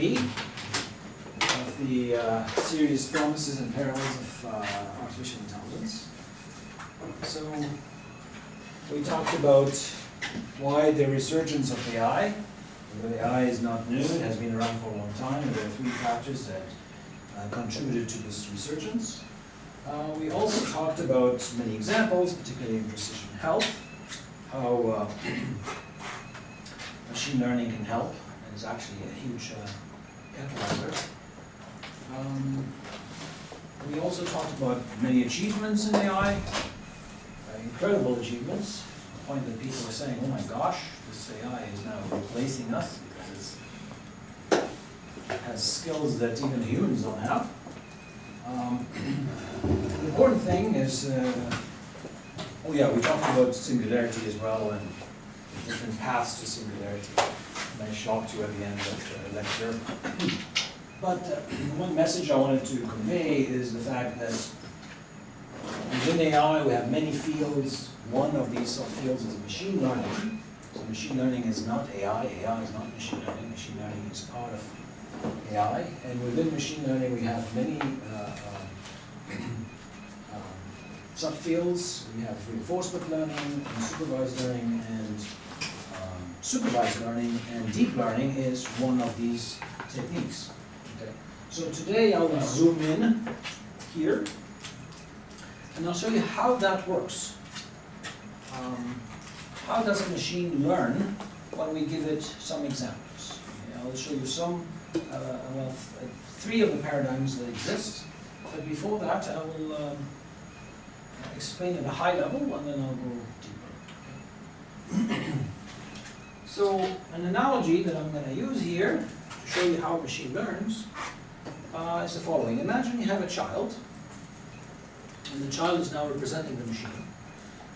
3 of the series Promises and Perils of Artificial Intelligence. So we talked about why the resurgence of AI. Although AI is not new, it has been around for a long time, and there are 3 factors that contributed to this resurgence. We also talked about many examples, particularly in precision health, how machine learning can help, and is actually a huge catalyzer. We also talked about many achievements in AI, incredible achievements, to the point that people are saying, oh my gosh, this AI is now replacing us because it has skills that even humans don't have. The important thing is, oh yeah, we talked about singularity as well and different paths to singularity. And I shocked you at the end of the lecture. But one message I wanted to convey is the fact that within AI we have many fields. One of these subfields is machine learning. So machine learning is not AI. AI is not machine learning. Machine learning is part of AI. And within machine learning we have many subfields. We have reinforcement learning, and supervised learning, and supervised learning, and deep learning is one of these techniques. Okay. So today I will zoom in here, and I'll show you how that works. How does a machine learn when we give it some examples? Okay, I'll show you some, 3 of the paradigms that exist. But before that, I will explain at a high level, and then I'll go deeper. So, an analogy that I'm going to use here to show you how a machine learns is the following. Imagine you have a child, and the child is now representing the machine.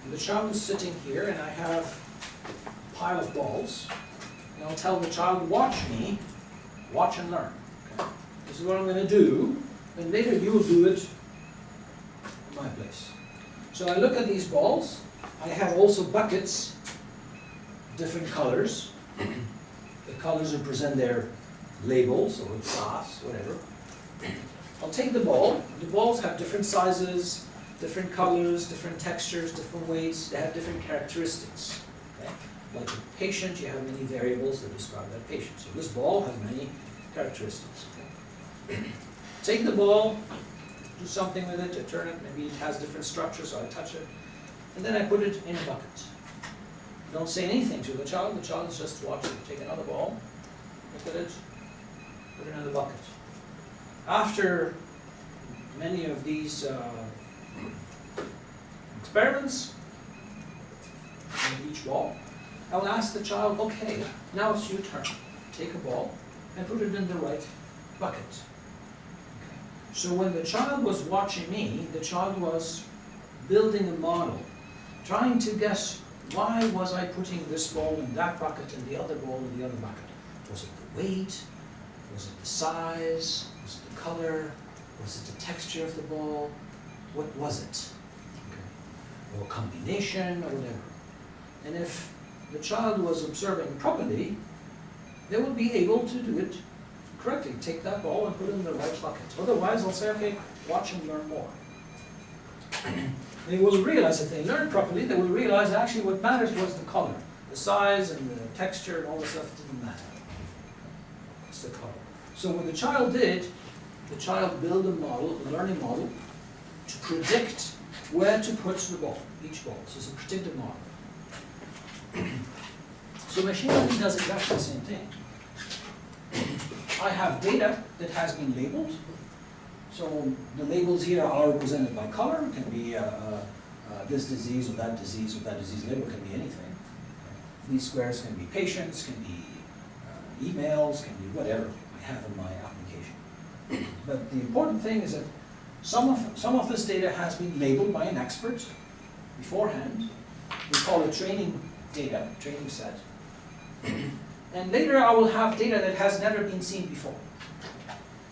And the child is sitting here, and I have a pile of balls, and I'll tell the child, watch me, watch and learn. Okay? This is what I'm going to do, and later you will do it in my place. So I look at these balls. I have also buckets, different colors. The colors represent their labels or class, whatever. I'll take the ball. The balls have different sizes, different colors, different textures, different weights. They have different characteristics. Okay? Like a patient, you have many variables that describe that patient. So this ball has many characteristics. Okay? Take the ball, do something with it, I turn it, maybe it has different structure, so I touch it, and then I put it in a bucket. Don't say anything to the child is just watching. Take another ball, look at it, put it in the bucket. After many of these experiments with each ball, I will ask the child, okay, now it's your turn. Take a ball and put it in the right bucket. So when the child was watching me, the child was building a model, trying to guess why was I putting this ball in that bucket and the other ball in the other bucket. Was it the weight? Was it the size? Was it the color? Was it the texture of the ball? What was it? Okay. Or a combination or whatever. And if the child was observing properly, they would be able to do it correctly. Take that ball and put it in the right bucket. Otherwise, I'll say, okay, watch and learn more. They will realize, if they learn properly, they will realize actually what matters was the color. The size and the texture and all the stuff didn't matter. It's the color. So what the child did, the child built a model, a learning model, to predict where to put the ball, each ball. So it's a predictive model. So machine learning does exactly the same thing. I have data that has been labeled. So the labels here are represented by color. It can be this disease or that disease label can be anything. These squares can be patients, can be emails, can be whatever I have in my application. But the important thing is that some of this data has been labeled by an expert beforehand. We call it training data, training set. And later I will have data that has never been seen before.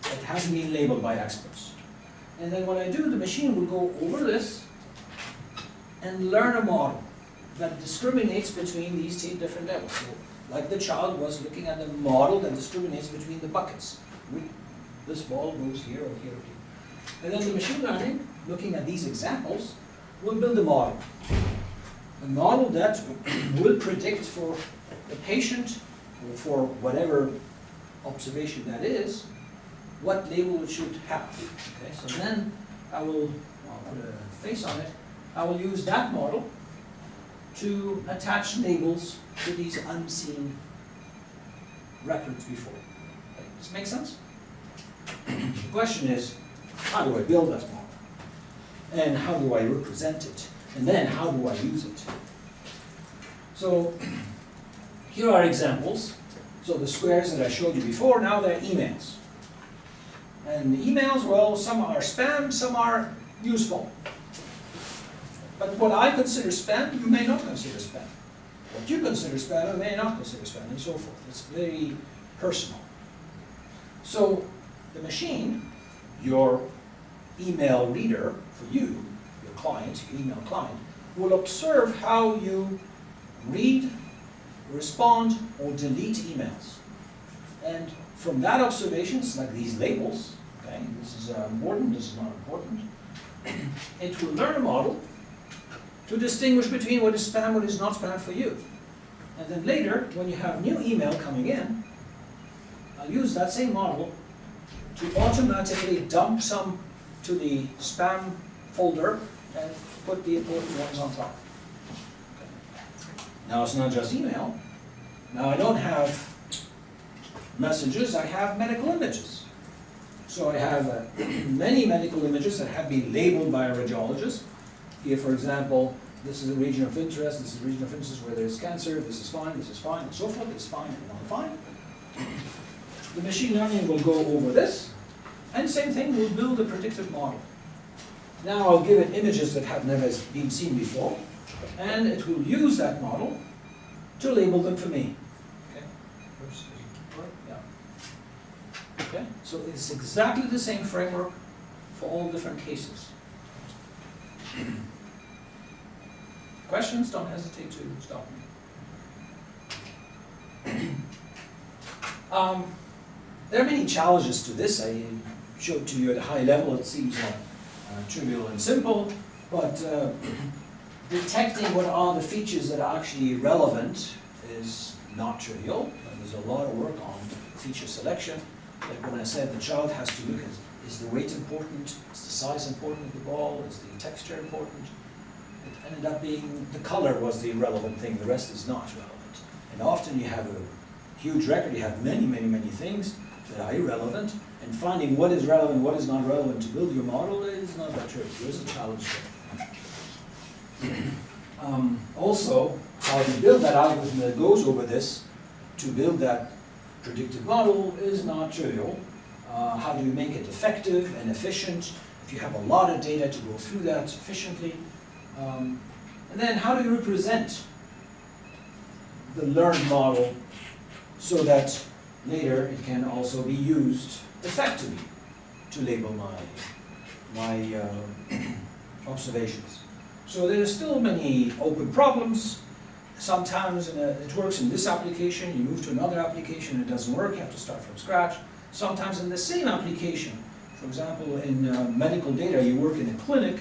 It hasn't been labeled by experts. And then what I do, the machine will go over this and learn a model that discriminates between these 2 different levels. So like the child was looking at the model that discriminates between the buckets. This ball goes here or here or here. And then the machine learning, looking at these examples, will build a model. A model that will predict for the patient, or for whatever observation that is, what label it should have. Okay, so then I'll put a face on it. I will use that model to attach labels to these unseen records before. Okay, does this make sense? The question is, how do I build that model? And how do I represent it? And then how do I use it? So here are examples. So the squares that I showed you before, now they're emails. And emails, well, some are spam, some are useful. But what I consider spam, you may not consider spam. What you consider spam, you may not consider spam, and so forth. It's very personal. So the machine, your email reader for you, your client, your email client, will observe how you read, respond, or delete emails. And from that observation, it's like these labels, okay, this is important, this is not important, it will learn a model to distinguish between what is spam, what is not spam for you. And then later, when you have new email coming in, I'll use that same model to automatically dump some to the spam folder and put the important ones on top. Now it's not just email. Now I don't have messages, I have medical images. So I have many medical images that have been labeled by a radiologist. Here, for example, this is a region of interest, this is a region of interest where there's cancer, this is fine, and so forth, it's fine and not fine. The machine learning will go over this, and same thing, we'll build a predictive model. Now I'll give it images that have never been seen before, and it will use that model to label them for me. Okay, yeah. Okay, so it's exactly the same framework for all different cases. Questions? Don't hesitate to stop me. There are many challenges to this. I showed to you at a high level. It seems trivial and simple, but detecting what are the features that are actually relevant is not trivial. There's a lot of work on feature selection. Like when I said the child has to look at, is the weight important? Is the size important of the ball? Is the texture important? It ended up being the color was the relevant thing, the rest is not relevant. And often you have a huge record, you have many, many, many things that are irrelevant, and finding what is relevant, what is not relevant to build your model is not that tricky. There's a challenge there. Also, how you build that algorithm that goes over this to build that predictive model is not trivial. How do you make it effective and efficient? If you have a lot of data to go through that efficiently. And then how do you represent the learned model so that later it can also be used effectively to label my observations. So there are still many open problems. Sometimes it works in this application, you move to another application, it doesn't work, you have to start from scratch. Sometimes in the same application, for example, in medical data, you work in a clinic.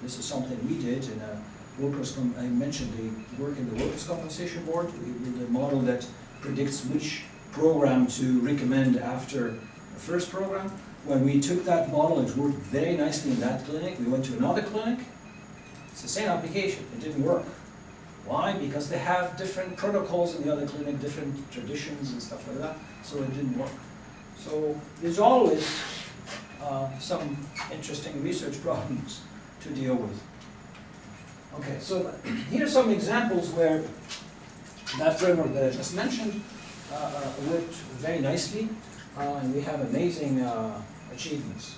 This is something we did in a I mentioned the work in the Workers' Compensation Board. We built a model that predicts which program to recommend after the first program. When we took that model, it worked very nicely in that clinic. We went to another clinic. It's the same application. It didn't work. Why? Because they have different protocols in the other clinic, different traditions and stuff like that, so it didn't work. So there's always some interesting research problems to deal with. Okay, so here's some examples where that framework that I just mentioned worked very nicely, and we have amazing achievements.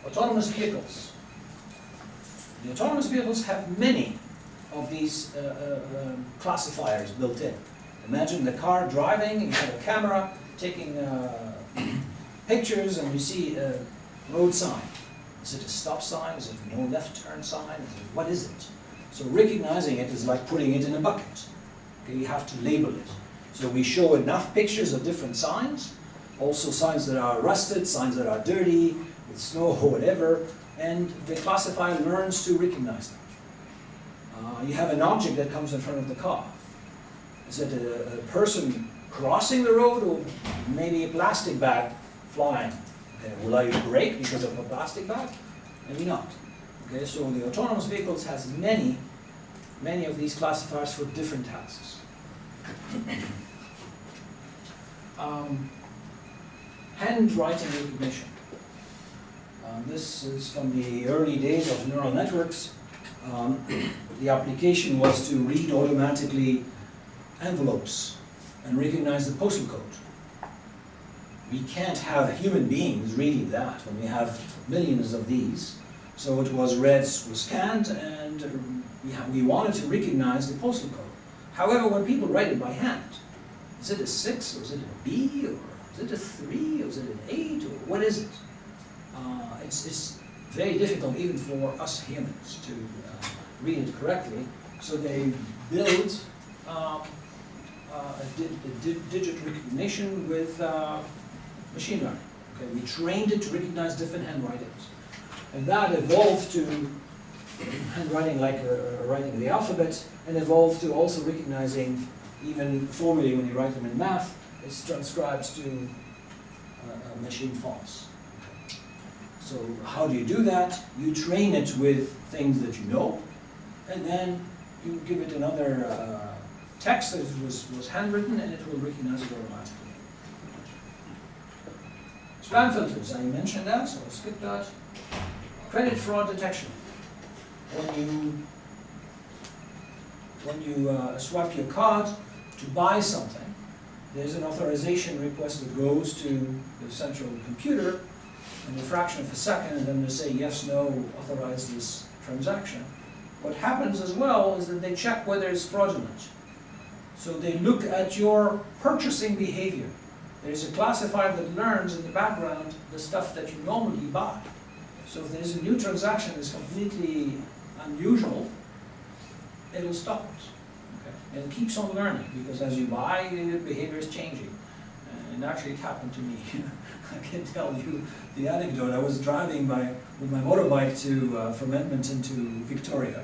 Autonomous vehicles. The autonomous vehicles have many of these classifiers built in. Imagine the car driving, you have a camera taking pictures, and you see a road sign. Is it a stop sign? Is it no left turn sign? What is it? So recognizing it is like putting it in a bucket. Okay, you have to label it. So we show enough pictures of different signs, also signs that are rusted, signs that are dirty, with snow or whatever, and the classifier learns to recognize them. You have an object that comes in front of the car. Is it a person crossing the road, or maybe a plastic bag flying? Okay, will I brake because of a plastic bag? Maybe not. Okay, so the autonomous vehicles has many of these classifiers for different tasks. Handwriting recognition. This is from the early days of neural networks. The application was to read automatically envelopes and recognize the postal code. We can't have human beings reading that when we have millions of these. So it was read, was scanned, and we wanted to recognize the postal code. However, when people write it by hand, is it a 6, or is it a B, or is it a 3, or is it an 8, or what is it? It's very difficult even for us humans to read it correctly. So they built a digit recognition with machine learning. Okay, we trained it to recognize different handwritings. And that evolved to handwriting like writing the alphabet, and evolved to also recognizing even formally when you write them in math, it transcribes to machine fonts. So how do you do that? You train it with things that you know, and then you give it another text that was handwritten, and it will recognize it automatically. Spam filters, I mentioned that, so I'll skip that. Credit fraud detection. When you swipe your card to buy something, there's an authorization request that goes to the central computer in a fraction of a second, and then they say yes, no, authorize this transaction. What happens as well is that they check whether it's fraudulent. So they look at your purchasing behavior. There's a classifier that learns in the background the stuff that you normally buy. So if there's a new transaction that's completely unusual, it'll stop it. Okay? And it keeps on learning, because as you buy, the behavior is changing. And actually it happened to me. I can tell you the anecdote. I was driving with my motorbike from Edmonton to Victoria.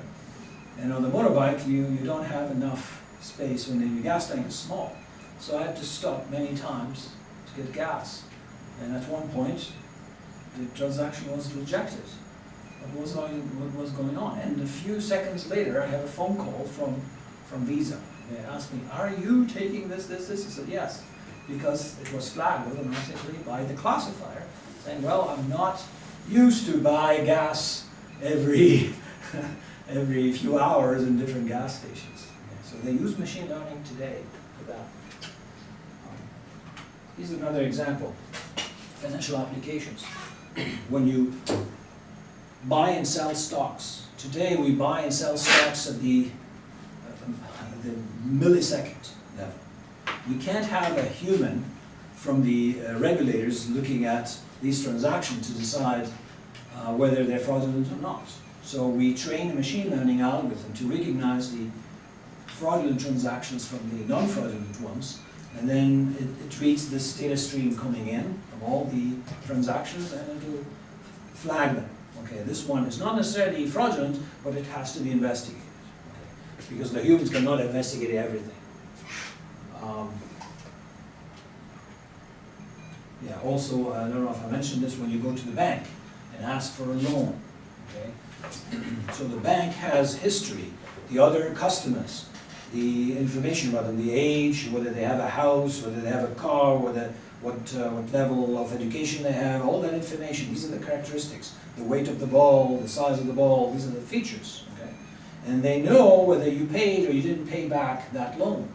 And on the motorbike, you don't have enough space when the gas tank is small. So I had to stop many times to get gas. And at one point, the transaction was rejected. What was going on? And a few seconds later, I had a phone call from Visa. They asked me, "Are you taking this?" I said, "Yes," because it was flagged automatically by the classifier, saying, "Well, I'm not used to buy gas every few hours in different gas stations." Okay, so they use machine learning today for that. Here's another example: financial applications. When you buy and sell stocks. Today we buy and sell stocks at the millisecond level. You can't have a human from the regulators looking at these transactions to decide whether they're fraudulent or not. So we train a machine learning algorithm to recognize the fraudulent transactions from the non-fraudulent ones, and then it reads this data stream coming in from all the transactions, and it will flag them. Okay, this one is not necessarily fraudulent, but it has to be investigated. Okay? Because the humans cannot investigate everything. Yeah, also, I don't know if I mentioned this, when you go to the bank and ask for a loan. Okay? So the bank has history, the other customers, the information about them, the age, whether they have a house, whether they have a car, what level of education they have, all that information. These are the characteristics. The weight of the ball, the size of the ball, these are the features. Okay? And they know whether you paid or you didn't pay back that loan.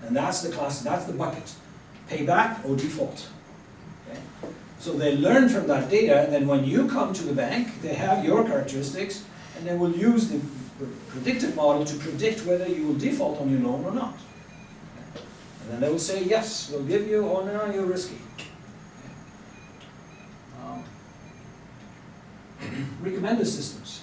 And that's the class, that's the bucket. Pay back or default. Okay? So they learn from that data, and then when you come to the bank, they have your characteristics, and they will use the predictive model to predict whether you will default on your loan or not. And then they will say, yes, we'll give you, or no, you're risky. Recommender systems.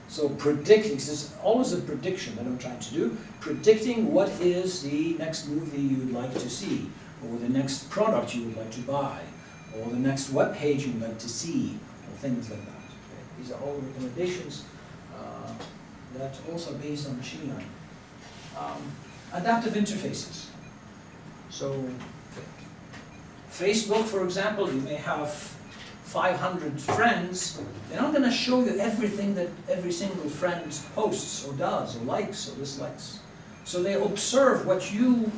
So predicting, this is always a prediction that I'm trying to do, predicting what is the next movie you'd like to see, or the next product you would like to buy, or the next web page you'd like to see, or things like that. Okay? These are all recommendations that also are based on machine learning. Adaptive interfaces. So Facebook, for example, you may have 500 friends. They're not going to show you everything that every single friend posts or does or likes or dislikes. So they observe what you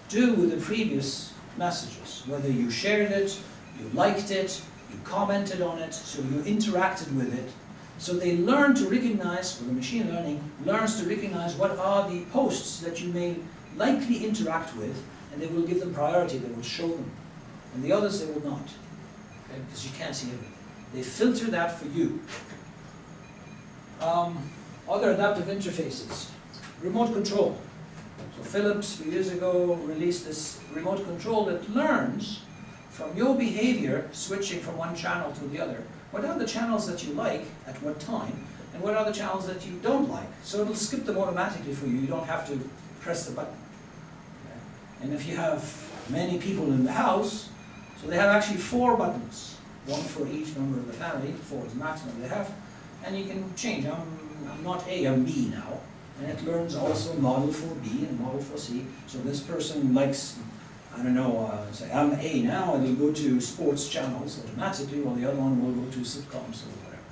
do with the previous messages, whether you shared it, you liked it, you commented on it, so you interacted with it. So they learn to recognize, or the machine learning learns to recognize what are the posts that you may likely interact with, and they will give them priority, they will show them. And the others they will not, okay? Because you can't see everything. They filter that for you. Other adaptive interfaces. Remote control. So Philips, a few years ago, released this remote control that learns from your behavior, switching from one channel to the other, what are the channels that you like at what time, and what are the channels that you don't like. So it'll skip them automatically for you. You don't have to press the button. Okay? And if you have many people in the house, so they have actually 4 buttons, one for each member of the family, 4 is the maximum they have, and you can change. I'm not A, I'm B now, and it learns also model for B and model for C. So this person likes, I don't know, say I'm A now, and it'll go to sports channels automatically, while the other one will go to sitcoms or whatever.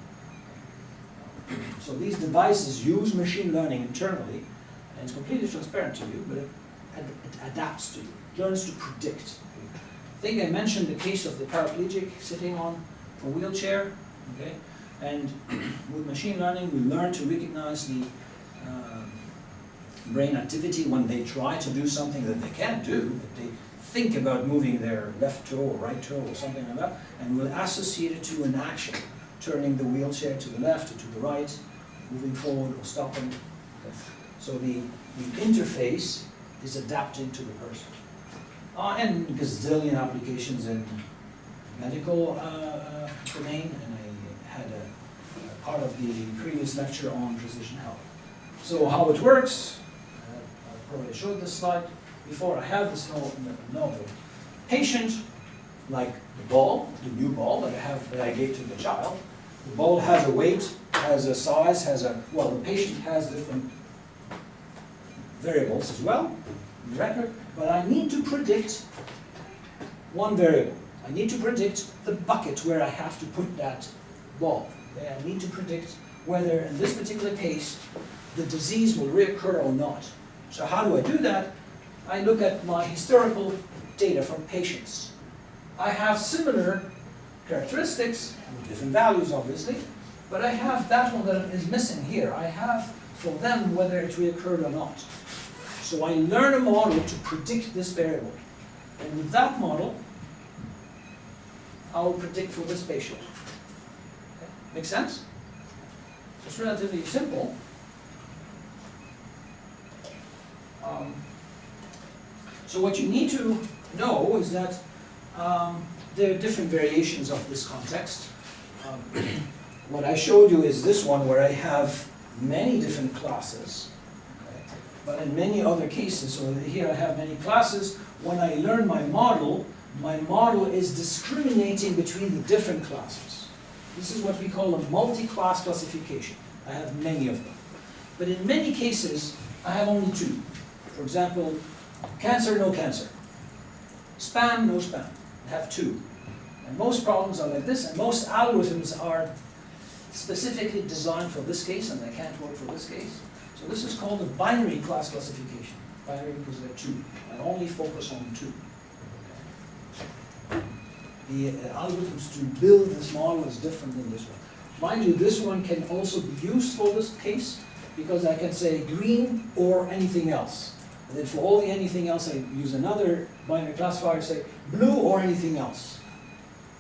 So these devices use machine learning internally, and it's completely transparent to you, but it adapts to you, it learns to predict. I think I mentioned the case of the paraplegic sitting on a wheelchair, okay? And with machine learning, we learn to recognize the brain activity when they try to do something that they can't do, that they think about moving their left toe or right toe or something like that, and we'll associate it to an action, turning the wheelchair to the left or to the right, moving forward or stopping. Okay. So the interface is adapting to the person. And gazillion applications in medical domain, and I had a part of the previous lecture on precision health. So how it works, I probably showed this slide before. I have this novel patient, like the ball, the new ball that I gave to the child. The ball has a weight, has a size, well, the patient has different variables as well, the record, but I need to predict one variable. I need to predict the bucket where I have to put that ball. Okay? I need to predict whether, in this particular case, the disease will reoccur or not. So how do I do that? I look at my historical data from patients. I have similar characteristics, with different values obviously, but I have that one that is missing here. I have for them whether it reoccurred or not. So I learn a model to predict this variable. And with that model, I will predict for this patient. Okay. Make sense? It's relatively simple. So what you need to know is that there are different variations of this context. What I showed you is this one where I have many different classes. Okay? But in many other cases, so here I have many classes, when I learn my model is discriminating between the different classes. This is what we call a multi-class classification. I have many of them. But in many cases, I have only 2. For example, cancer, no cancer. Spam, no spam. I have 2. And most problems are like this, and most algorithms are specifically designed for this case, and they can't work for this case. So this is called a binary class classification. Binary because there are 2. I only focus on 2. Okay. The algorithms to build this model is different than this one. Mind you, this one can also be used for this case, because I can say green or anything else. And then for all the anything else, I use another binary classifier, say blue or anything else.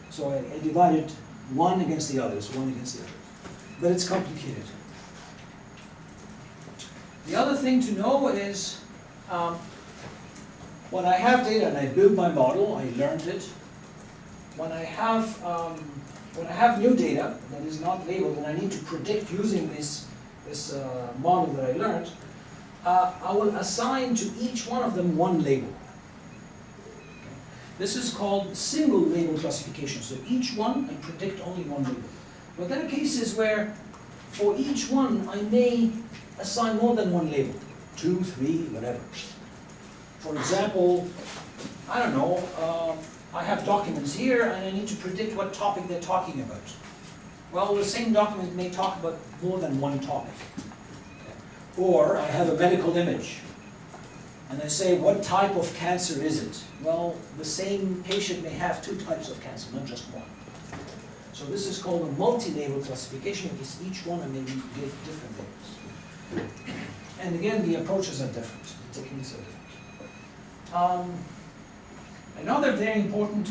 So I divided one against the others, one against the other. But it's complicated. The other thing to know is when I have data and I build my model, I learned it. When I have when I have new data that is not labeled and I need to predict using this model that I learned, I will assign to each one of them one label. Okay. This is called single label classification. So each one, I predict only one label. But there are cases where for each one I may assign more than one label. 2, 3, whatever. For example, I don't know, I have documents here and I need to predict what topic they're talking about. Well, the same document may talk about more than one topic. Or I have a medical image and I say, what type of cancer is it? Well, the same patient may have 2 types of cancer, not just one. So this is called a multi-label classification, because each one I may give different labels. And again, the approaches are different, the techniques are different. Another very important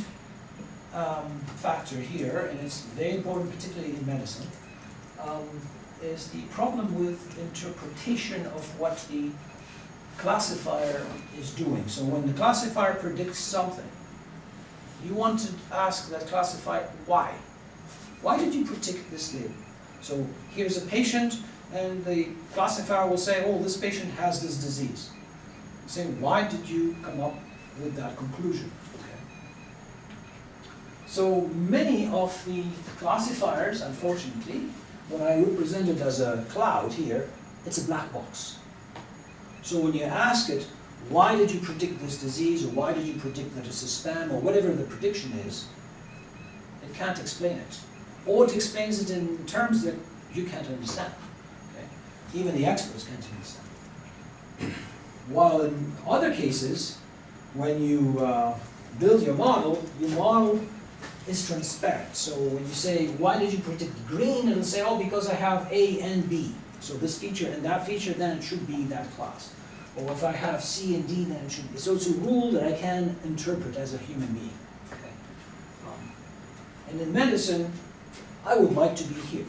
factor here, and it's very important particularly in medicine, is the problem with interpretation of what the classifier is doing. So when the classifier predicts something, you want to ask that classifier, why? Why did you predict this label? So here's a patient, and the classifier will say, oh, this patient has this disease. Say, why did you come up with that conclusion? Okay. So many of the classifiers, unfortunately, what I represented as a cloud here, it's a black box. So when you ask it, why did you predict this disease, or why did you predict that it's a spam, or whatever the prediction is, it can't explain it. Or it explains it in terms that you can't understand. Okay? Even the experts can't understand. While in other cases, when you build your model is transparent. So when you say, why did you predict green? It'll say, oh, because I have A and B. So this feature and that feature, then it should be that class. Or if I have C and D, then it should be. So it's a rule that I can interpret as a human being. Okay? And in medicine, I would like to be here.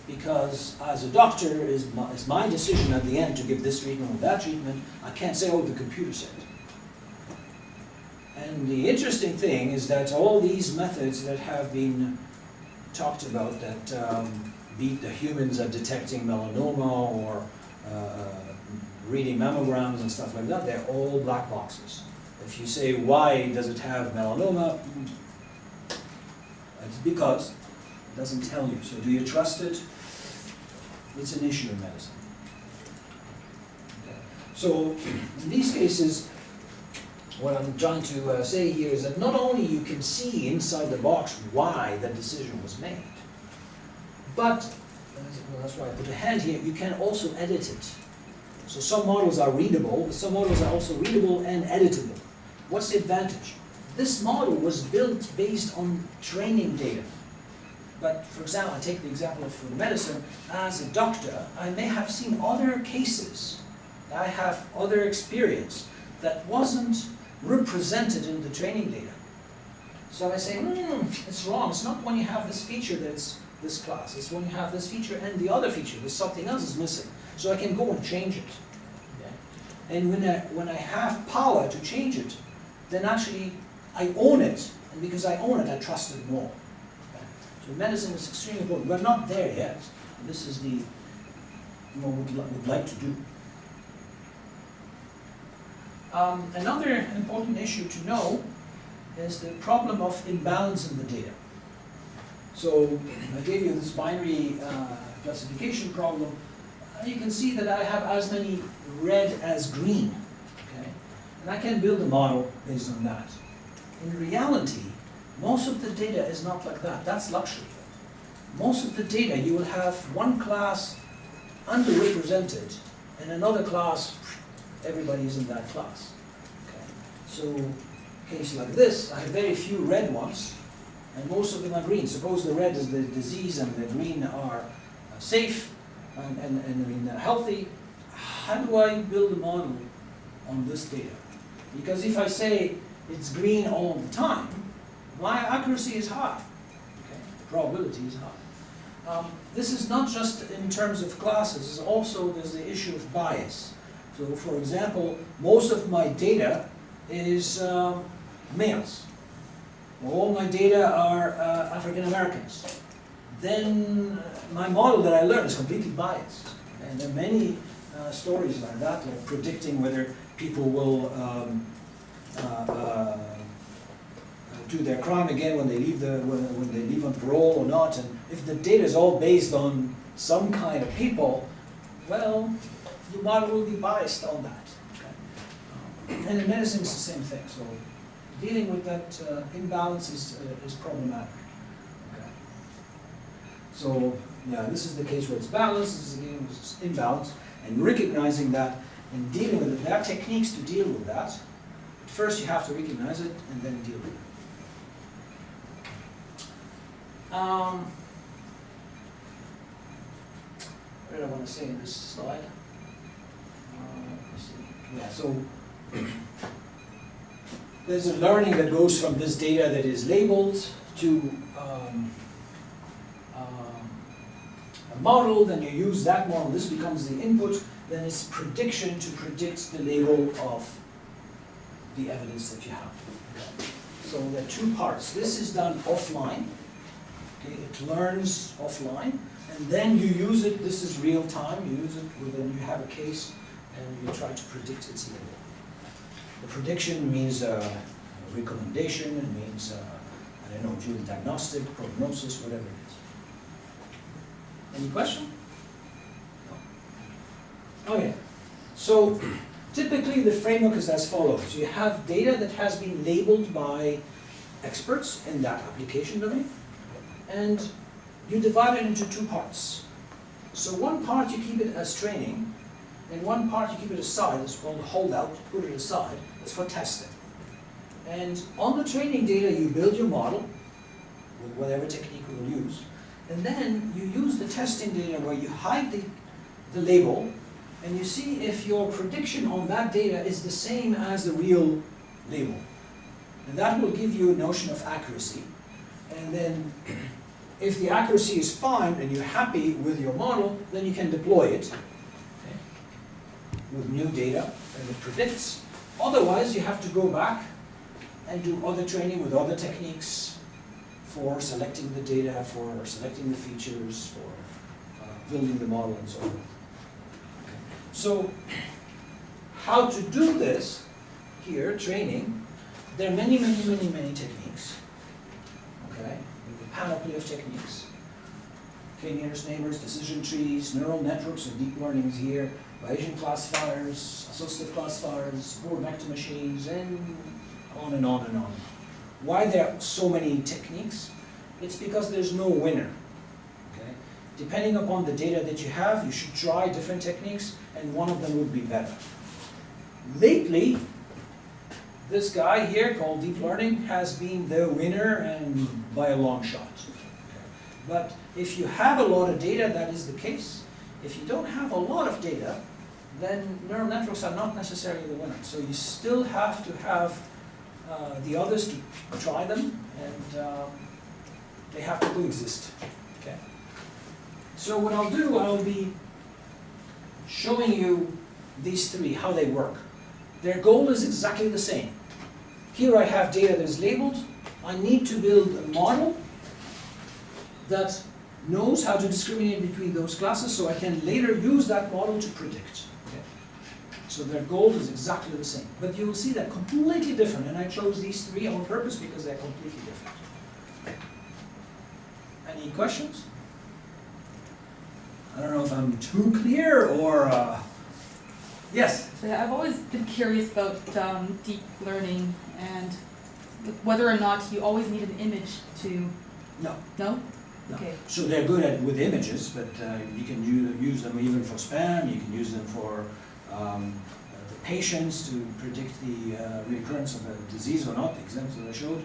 Because as a doctor, it's my decision at the end to give this treatment or that treatment. I can't say, oh, the computer said it. And the interesting thing is that all these methods that have been talked about, that beat the humans at detecting melanoma or reading mammograms and stuff like that, they're all black boxes. If you say, why does it have melanoma? It's because it doesn't tell you. So do you trust it? It's an issue in medicine. Okay. So in these cases, what I'm trying to say here is that not only you can see inside the box why that decision was made, but, well, that's why I put a hand here, you can also edit it. So some models are readable, but some models are also readable and editable. What's the advantage? This model was built based on training data. But for example, I take the example of medicine. As a doctor, I may have seen other cases, I have other experience that wasn't represented in the training data. So I say, it's wrong. It's not when you have this feature that's this class. It's when you have this feature and the other feature. There's something else is missing. So I can go and change it. Okay? And when I have power to change it, then actually I own it. And because I own it, I trust it more. Okay? So medicine is extremely important. We're not there yet. This is the what we'd like to do. Another important issue to know is the problem of imbalance in the data. So I gave you this binary classification problem. You can see that I have as many red as green. Okay? And I can build a model based on that. In reality, most of the data is not like that. That's luxury. Most of the data, you will have one class underrepresented and another class, everybody is in that class. Okay. So, case like this, I have very few red ones, and most of them are green. Suppose the red is the disease and the green are safe and healthy. How do I build a model on this data? Because if I say it's green all the time, my accuracy is high. Okay. Probability is high. This is not just in terms of classes, also there's the issue of bias. So for example, most of my data is males. all my data are African Americans, then my model that I learned is completely biased. And there are many stories like that, like predicting whether people will do their crime again when they leave when they leave on parole or not. And if the data is all based on some kind of people, well, your model will be biased on that. Okay? And in medicine, it's the same thing. So dealing with that imbalance is problematic. Okay. So yeah, this is the case where it's balanced. This is the case where it's imbalanced, and recognizing that and dealing with it. There are techniques to deal with that. First, you have to recognize it and then deal with it. What did I want to say in this slide? Let's see. Yeah, so there's a learning that goes from this data that is labeled to a model, then you use that model, this becomes the input, then it's prediction to predict the label of the evidence that you have. So there are two parts. This is done offline. Okay, it learns offline, and then you use it. This is real time. You use it when you have a case, and you try to predict its label. The prediction means recommendation. It means I don't know, dual diagnostic, prognosis, whatever it is. Any question? No. Okay. So typically the framework is as follows. You have data that has been labeled by experts in that application domain, and you divide it into two parts. So one part you keep it as training, and one part you keep it aside. It's called holdout, put it aside. It's for testing. And on the training data you build your model with whatever technique you will use, and then you use the testing data where you hide the label, and you see if your prediction on that data is the same as the real label. And that will give you a notion of accuracy. And then if the accuracy is fine and you're happy with your model, then you can deploy it with new data and it predicts. Otherwise, you have to go back and do other training with other techniques for selecting the data, for selecting the features, for building the model and so on. Okay. So how to do this here, training, there are many techniques. Okay, with a panoply of techniques. K-nearest neighbors, decision trees, neural networks and deep learning is here, Bayesian classifiers, associative classifiers, board vector machines, and on and on and on. Why there are so many techniques? It's because there's no winner. Okay? Depending upon the data that you have, you should try different techniques, and one of them would be better. Lately, this guy here called deep learning has been the winner, and by a long shot. Okay? But if you have a lot of data, that is the case. If you don't have a lot of data, then neural networks are not necessarily the winner. So you still have to have the others to try them, and they have to coexist. Okay. So what I'll do, I'll be showing you these three, how they work. Their goal is exactly the same. Here I have data that is labeled. I need to build a model that knows how to discriminate between those classes, so I can later use that model to predict. Okay. So their goal is exactly the same. But you will see they're completely different, and I chose these three on purpose because they're completely different. Any questions? I don't know if I'm too clear or... Yes? So I've always been curious about deep learning and whether or not you always need an image to... No. No? No. Okay. So they're good with images, but you can use them even for spam. You can use them for the patients to predict the recurrence of a disease or not, the examples that I showed,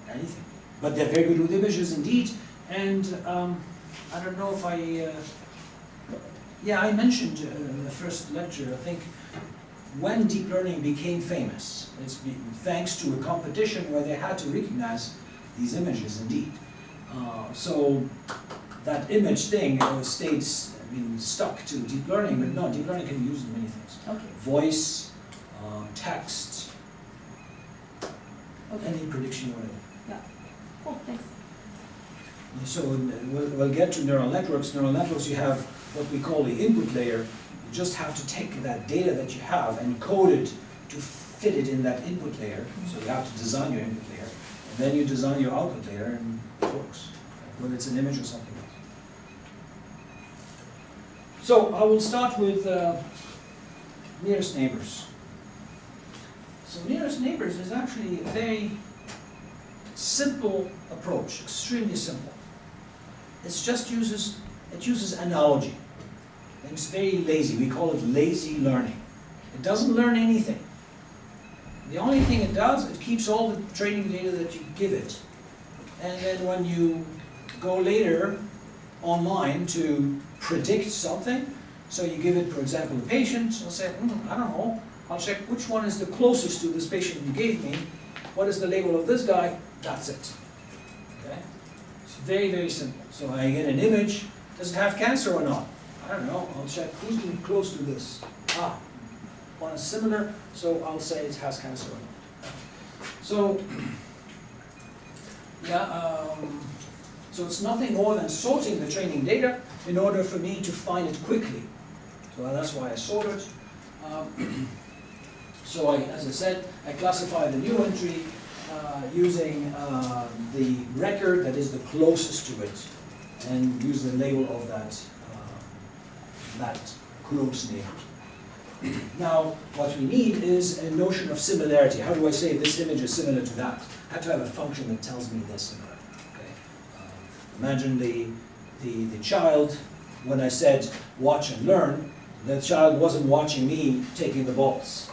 anything. But they're very good with images indeed. And I don't know if I mentioned in the first lecture, I think, when deep learning became famous. It's thanks to a competition where they had to recognize these images indeed. So that image thing stayed stuck to deep learning, but no, deep learning can be used in many things. Okay. Voice, text, Okay. any prediction, whatever. Yeah. Cool, thanks. So we'll get to neural networks. Neural networks, you have what we call the input layer. You just have to take that data that you have and code it to fit it in that input layer. So you have to design your input layer. And then you design your output layer and it works, whether it's an image or something else. So I will start with nearest neighbors. So nearest neighbors is actually a very simple approach, extremely simple. It uses analogy. It's very lazy. We call it lazy learning. It doesn't learn anything. The only thing it does, it keeps all the training data that you give it. And then when you go later online to predict something, so you give it, for example, a patient, I'll say, I don't know, I'll check which one is the closest to this patient you gave me, what is the label of this guy, that's it. Okay? It's very, very simple. So I get an image, does it have cancer or not? I don't know, I'll check who's been close to this. One is similar, so I'll say it has cancer or not. So, so it's nothing more than sorting the training data in order for me to find it quickly. So that's why I sort it. So as I said, I classify the new entry using the record that is the closest to it, and use the label of that close neighbor. Now, what we need is a notion of similarity. How do I say this image is similar to that? I have to have a function that tells me this and that. Okay? Imagine the child, when I said watch and learn, the child wasn't watching me taking the balls.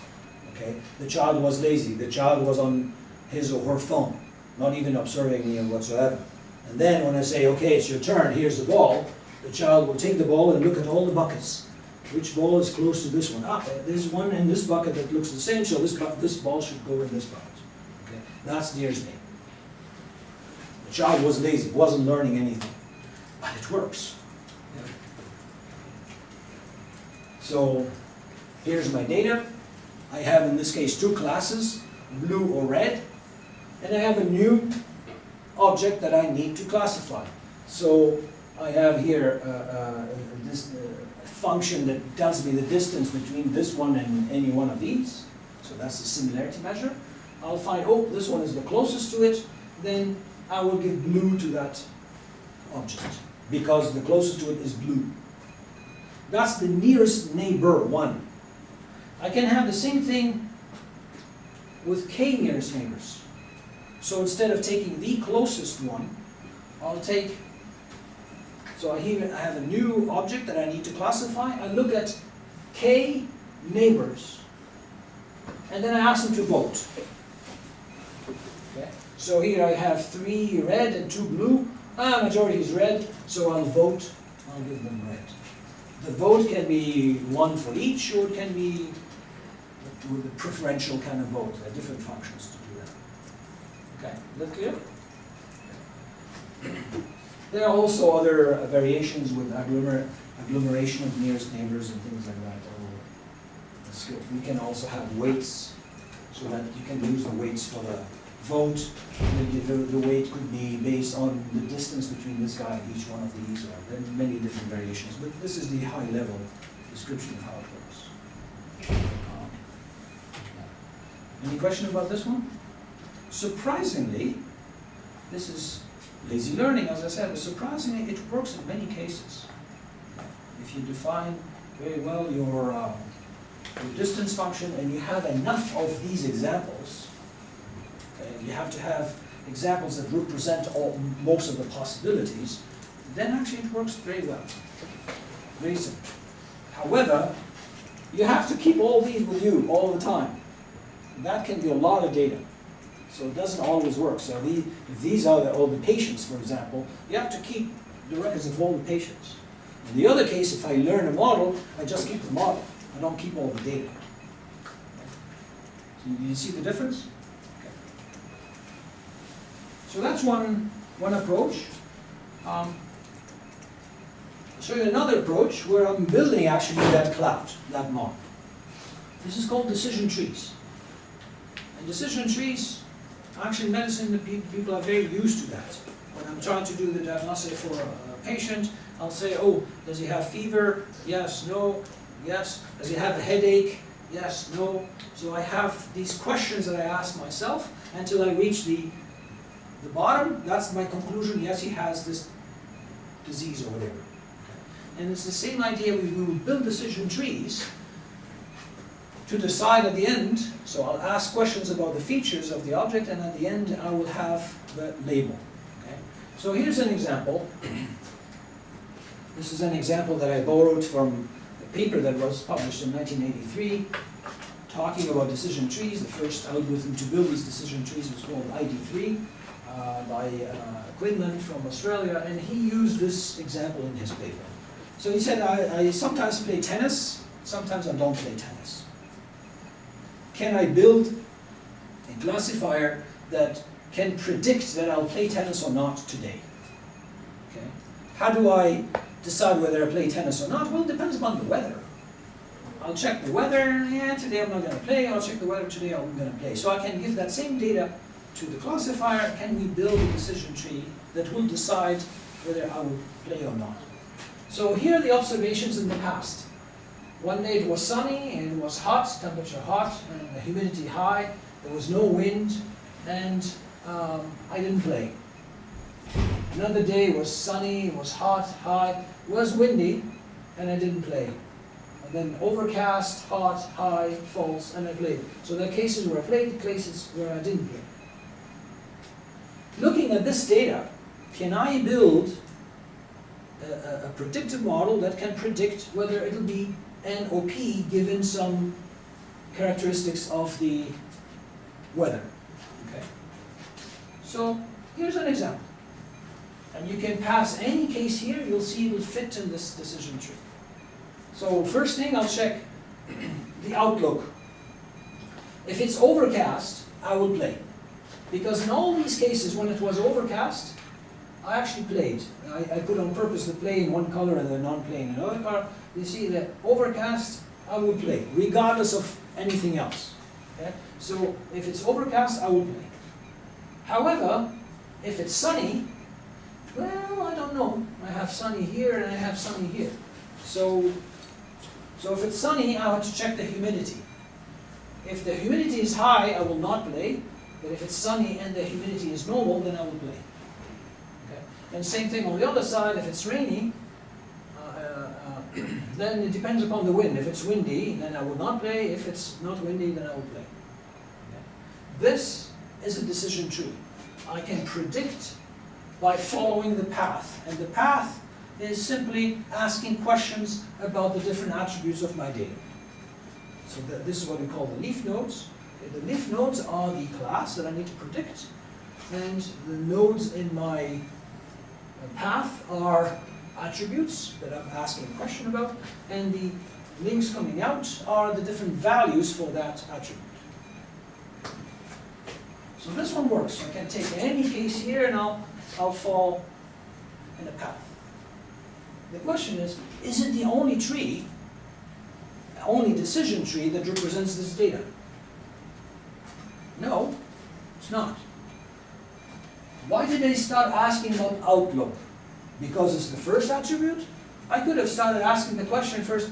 Okay? The child was lazy. The child was on his or her phone, not even observing me whatsoever. And then when I say, okay, it's your turn, here's the ball, the child will take the ball and look at all the buckets. Which ball is close to this one? There's one in this bucket that looks the same, so this ball should go in this bucket. Okay? That's nearest neighbor. The child was lazy, wasn't learning anything, but it works. Yeah. So here's my data. I have in this case two classes, blue or red, and I have a new object that I need to classify. So I have here this function that tells me the distance between this one and any one of these. So that's the similarity measure. I'll find, this one is the closest to it, then I will give blue to that object, because the closest to it is blue. That's the nearest neighbor one. I can have the same thing with k nearest neighbors. So instead of taking the closest one, I'll take, so here I have a new object that I need to classify. I look at k neighbors, and then I ask them to vote. Okay. So here I have 3 red and 2 blue. Majority is red, so I'll vote. I'll give them red. The vote can be 1 for each, or it can be with a preferential kind of vote. There are different functions to do that. Okay, is that clear? There are also other variations with agglomeration of nearest neighbors and things like that. We can also have weights, so that you can use the weights for the vote. The weight could be based on the distance between this guy and each one of these. There are many different variations, but this is the high-level description of how it works. Any question about this one? Surprisingly, this is lazy learning, as I said, but surprisingly, it works in many cases. If you define very well your distance function and you have enough of these examples, you have to have examples that represent most of the possibilities, then actually it works very well. Very simple. However, you have to keep all these with you all the time. That can be a lot of data. So it doesn't always work. So if these are all the patients, for example, you have to keep the records of all the patients. In the other case, if I learn a model, I just keep the model. I don't keep all the data. So you see the difference? Okay. So that's one approach. I'll show you another approach where I'm building actually that cloud, that model. This is called decision trees. And decision trees Actually, in medicine, the people are very used to that. When I'm trying to do the diagnostic for a patient, I'll say, oh, does he have fever? Yes, no, yes. Does he have a headache? Yes, no. So I have these questions that I ask myself until I reach the bottom. That's my conclusion. Yes, he has this disease or whatever. And it's the same idea. We will build decision trees to decide at the end. So I'll ask questions about the features of the object, and at the end I will have the label. Okay? So here's an example. This is an example that I borrowed from a paper that was published in 1983, talking about decision trees. The first algorithm to build these decision trees was called ID3 by Quinlan from Australia, and he used this example in his paper. So he said, I sometimes play tennis, sometimes I don't play tennis. Can I build a classifier that can predict that I'll play tennis or not today? Okay. How do I decide whether I play tennis or not? Well, it depends upon the weather. I'll check the weather, yeah, today I'm not going to play. I'll check the weather, today I'm going to play. So I can give that same data to the classifier. Can we build a decision tree that will decide whether I will play or not? So here are the observations in the past. One day it was sunny and it was hot, temperature hot, and the humidity high. There was no wind, and I didn't play. Another day it was sunny, it was hot, high, it was windy, and I didn't play. And then overcast, hot, high, false, and I played. So there are cases where I played, cases where I didn't play. Looking at this data, can I build a predictive model that can predict whether it'll be N or P given some characteristics of the weather? Okay. So here's an example. And you can pass any case here, you'll see it will fit in this decision tree. So first thing, I'll check the outlook. If it's overcast, I will play. Because in all these cases, when it was overcast, I actually played. I put on purpose the play in one color and the non-play in another color. You see that overcast, I will play, regardless of anything else. Okay? So if it's overcast, I will play. However, if it's sunny, well, I don't know. I have sunny here and I have sunny here. So if it's sunny, I have to check the humidity. If the humidity is high, I will not play. But if it's sunny and the humidity is normal, then I will play. Okay? And same thing on the other side. If it's rainy, then it depends upon the wind. If it's windy, then I will not play. If it's not windy, then I will play. Okay? This is a decision tree. I can predict by following the path. And the path is simply asking questions about the different attributes of my data. So this is what we call the leaf nodes. Okay, the leaf nodes are the class that I need to predict. And the nodes in my path are attributes that I'm asking a question about. And the links coming out are the different values for that attribute. So this one works. I can take any case here and I'll fall in a path. The question is it the only tree, only decision tree that represents this data? No, it's not. Why did they start asking about outlook? Because it's the first attribute? I could have started asking the question first,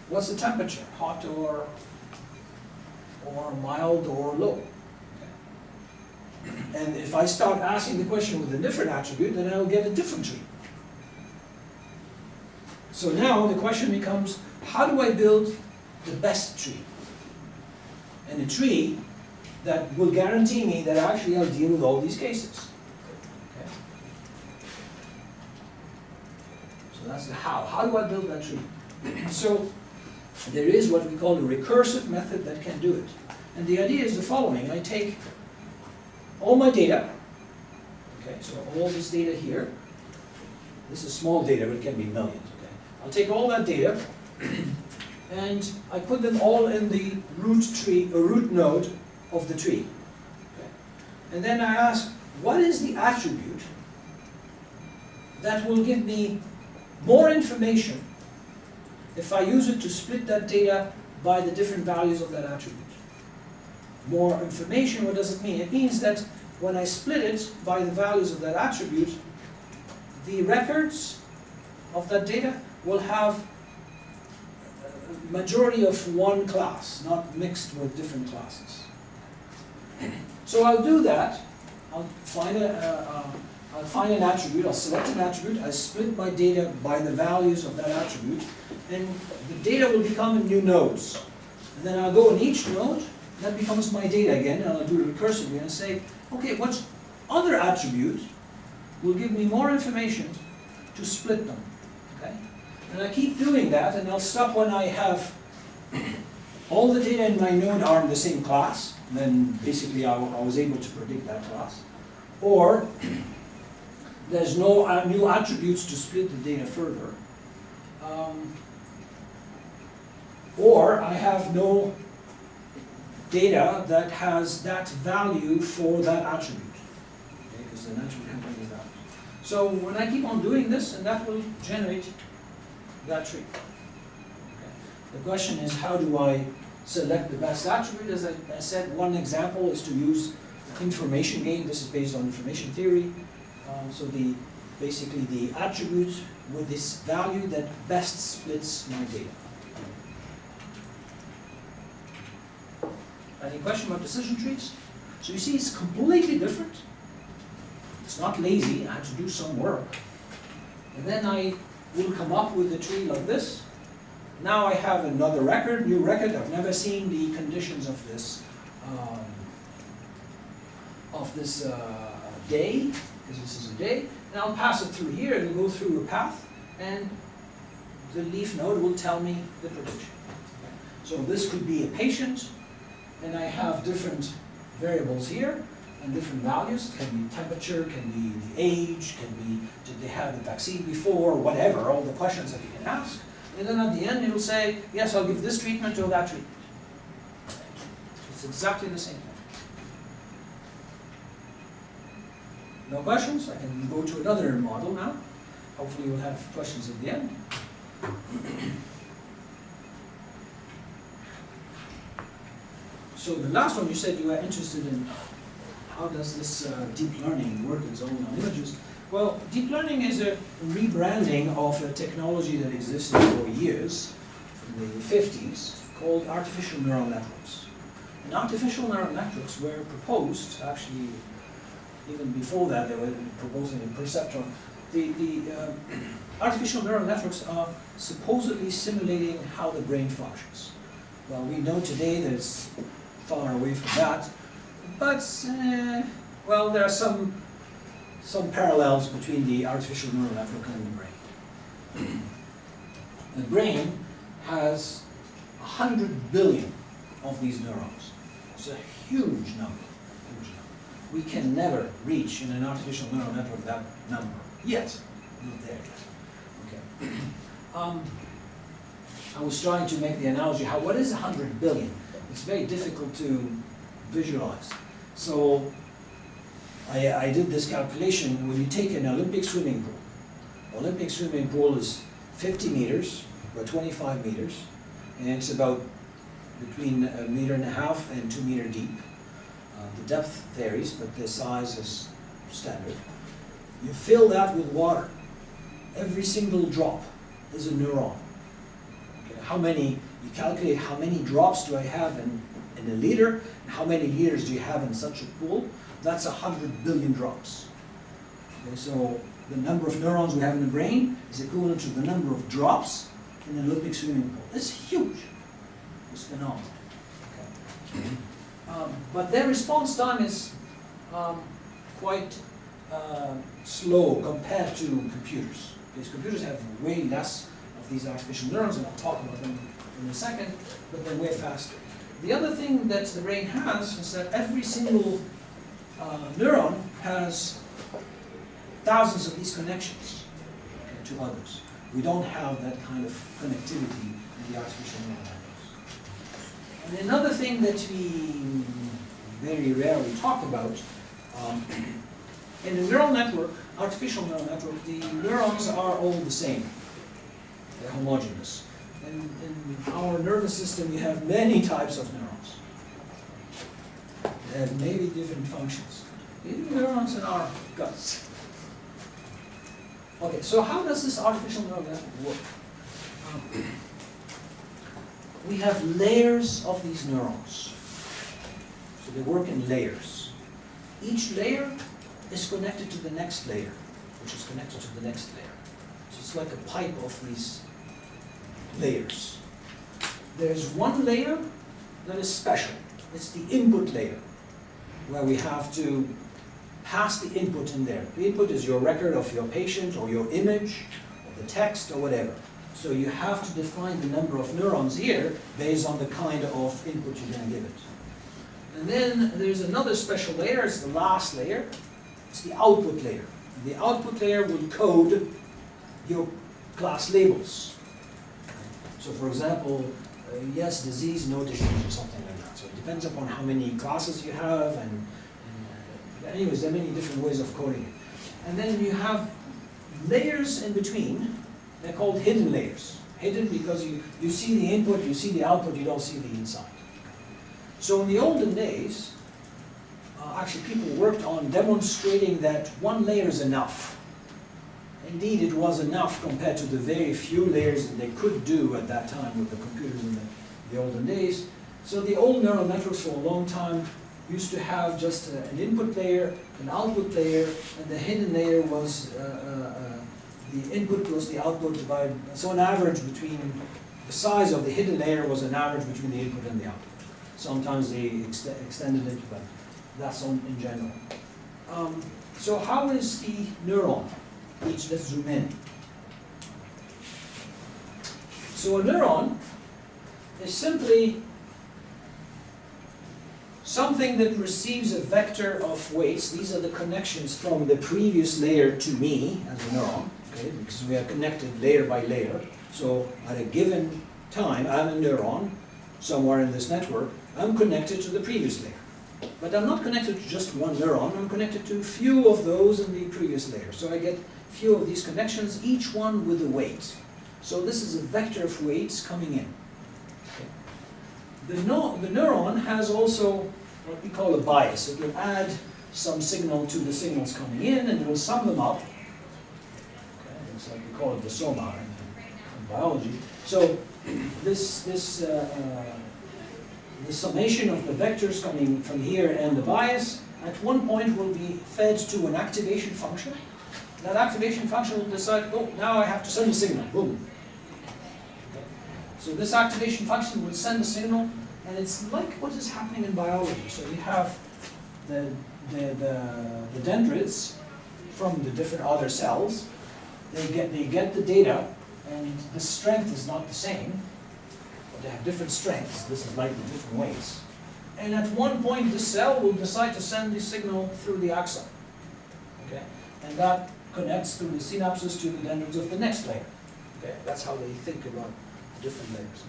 what's the temperature? Hot or mild or low? And if I start asking the question with a different attribute, then I'll get a different tree. So now the question becomes, how do I build the best tree? And a tree that will guarantee me that actually I'll deal with all these cases. Okay. So that's the how. How do I build that tree? So there is what we call a recursive method that can do it. And the idea is the following. I take all my data, okay, so all this data here, this is small data, but it can be millions, okay. I'll take all that data, and I put them all in the root tree, or root node of the tree. Okay. And then I ask, what is the attribute that will give me more information if I use it to split that data by the different values of that attribute? more information, what does it mean? It means that when I split it by the values of that attribute, the records of that data will have a majority of one class, not mixed with different classes. So I'll do that. I'll find an attribute, I'll select an attribute, I split my data by the values of that attribute, and the data will become in new nodes. And then I'll go in each node, that becomes my data again, and I'll do it recursively and say, okay, what other attribute will give me more information to split them, okay? And I keep doing that, and I'll stop when I have all the data in my node are in the same class, and then basically I was able to predict that class. Or there's no new attributes to split the data further. Or I have no data that has that value for that attribute. Okay, because the attribute has any value. So when I keep on doing this, and that will generate that tree. Okay. The question is, how do I select the best attribute? As I said, one example is to use information gain. This is based on information theory. So basically the attribute with this value that best splits my data. Any question about decision trees? So you see, it's completely different. It's not lazy. I had to do some work. And then I will come up with a tree like this. Now I have another record, new record. I've never seen the conditions of this day, because this is a day. And I'll pass it through here. It'll go through a path, and the leaf node will tell me the prediction. So this could be a patient, and I have different variables here and different values. It can be temperature, can be the age, can be did they have the vaccine before, whatever, all the questions that you can ask. And then at the end it will say, yes, I'll give this treatment or that treatment. It's exactly the same thing. No questions? I can go to another model now. Hopefully we'll have questions at the end. So the last one, you said you were interested in how does this deep learning work its own on images. Well, deep learning is a rebranding of a technology that existed for years, in the 50s, called artificial neural networks. And artificial neural networks were proposed, actually, even before that, they were proposing a perceptron. The artificial neural networks are supposedly simulating how the brain functions. Well, we know today that it's far away from that, but well, there are some parallels between the artificial neural network and the brain. The brain has 100 billion of these neurons. It's a huge number. We can never reach in an artificial neural network that number yet. Not there yet. Okay. I was trying to make the analogy, what is 100 billion? It's very difficult to visualize. So I did this calculation. When you take an Olympic swimming pool, Olympic swimming pool is 50 meters by 25 meters, and it's about between 1.5 meters and 2 meters deep. The depth varies, but the size is standard. You fill that with water. Every single drop is a neuron. Okay. You calculate how many drops do I have in a liter, and how many liters do you have in such a pool. That's 100 billion drops. Okay, so the number of neurons we have in the brain is equivalent to the number of drops in an Olympic swimming pool. It's huge. It's phenomenal. Okay. But their response time is quite slow compared to computers. Because computers have way less of these artificial neurons, and I'll talk about them in a second, but they're way faster. The other thing that the brain has is that every single neuron has thousands of these connections to others. We don't have that kind of connectivity in the artificial neural networks. And another thing that we very rarely talk about, in a neural network, artificial neural network, the neurons are all the same. They're homogeneous. And in our nervous system, we have many types of neurons. They have maybe different functions. Even neurons in our guts. Okay, so how does this artificial neural network work? We have layers of these neurons. So they work in layers. Each layer is connected to the next layer, which is connected to the next layer. So it's like a pipe of these layers. There's one layer that is special. It's the input layer, where we have to pass the input in there. The input is your record of your patient, or your image, or the text, or whatever. So you have to define the number of neurons here based on the kind of input you're going to give it. And then there's another special layer, it's the last layer. It's the output layer. The output layer will code your class labels. So for example, yes, disease, no disease, or something like that. So it depends upon how many classes you have, and anyways, there are many different ways of coding it. And then you have layers in between. They're called hidden layers. Hidden because you see the input, you see the output, you don't see the inside. So in the olden days, actually people worked on demonstrating that one layer is enough. Indeed, it was enough compared to the very few layers that they could do at that time with the computers in the olden days. So the old neural networks for a long time used to have just an input layer, an output layer, and the hidden layer was the input plus the output divided. So an average between, the size of the hidden layer was an average between the input and the output. Sometimes they extended it, but that's in general. So how is the neuron? Let's zoom in. So a neuron is simply something that receives a vector of weights. These are the connections from the previous layer to me as a neuron, okay? Because we are connected layer by layer. So at a given time, I'm a neuron somewhere in this network. I'm connected to the previous layer. But I'm not connected to just one neuron. I'm connected to a few of those in the previous layer. So I get few of these connections, each one with a weight. So this is a vector of weights coming in. Okay. The neuron has also what we call a bias. It will add some signal to the signals coming in, and it will sum them up. Okay. It's like we call it the soma in biology. So the summation of the vectors coming from here and the bias at one point will be fed to an activation function. That activation function will decide, oh, now I have to send a signal, boom. Okay. So this activation function will send a signal, and it's like what is happening in biology. So you have the dendrites from the different other cells. They get the data, and the strength is not the same, but they have different strengths. This is like the different weights. And at one point, the cell will decide to send the signal through the axon. Okay, and that connects through the synapses to the dendrites of the next layer. Okay, that's how they think about the different layers.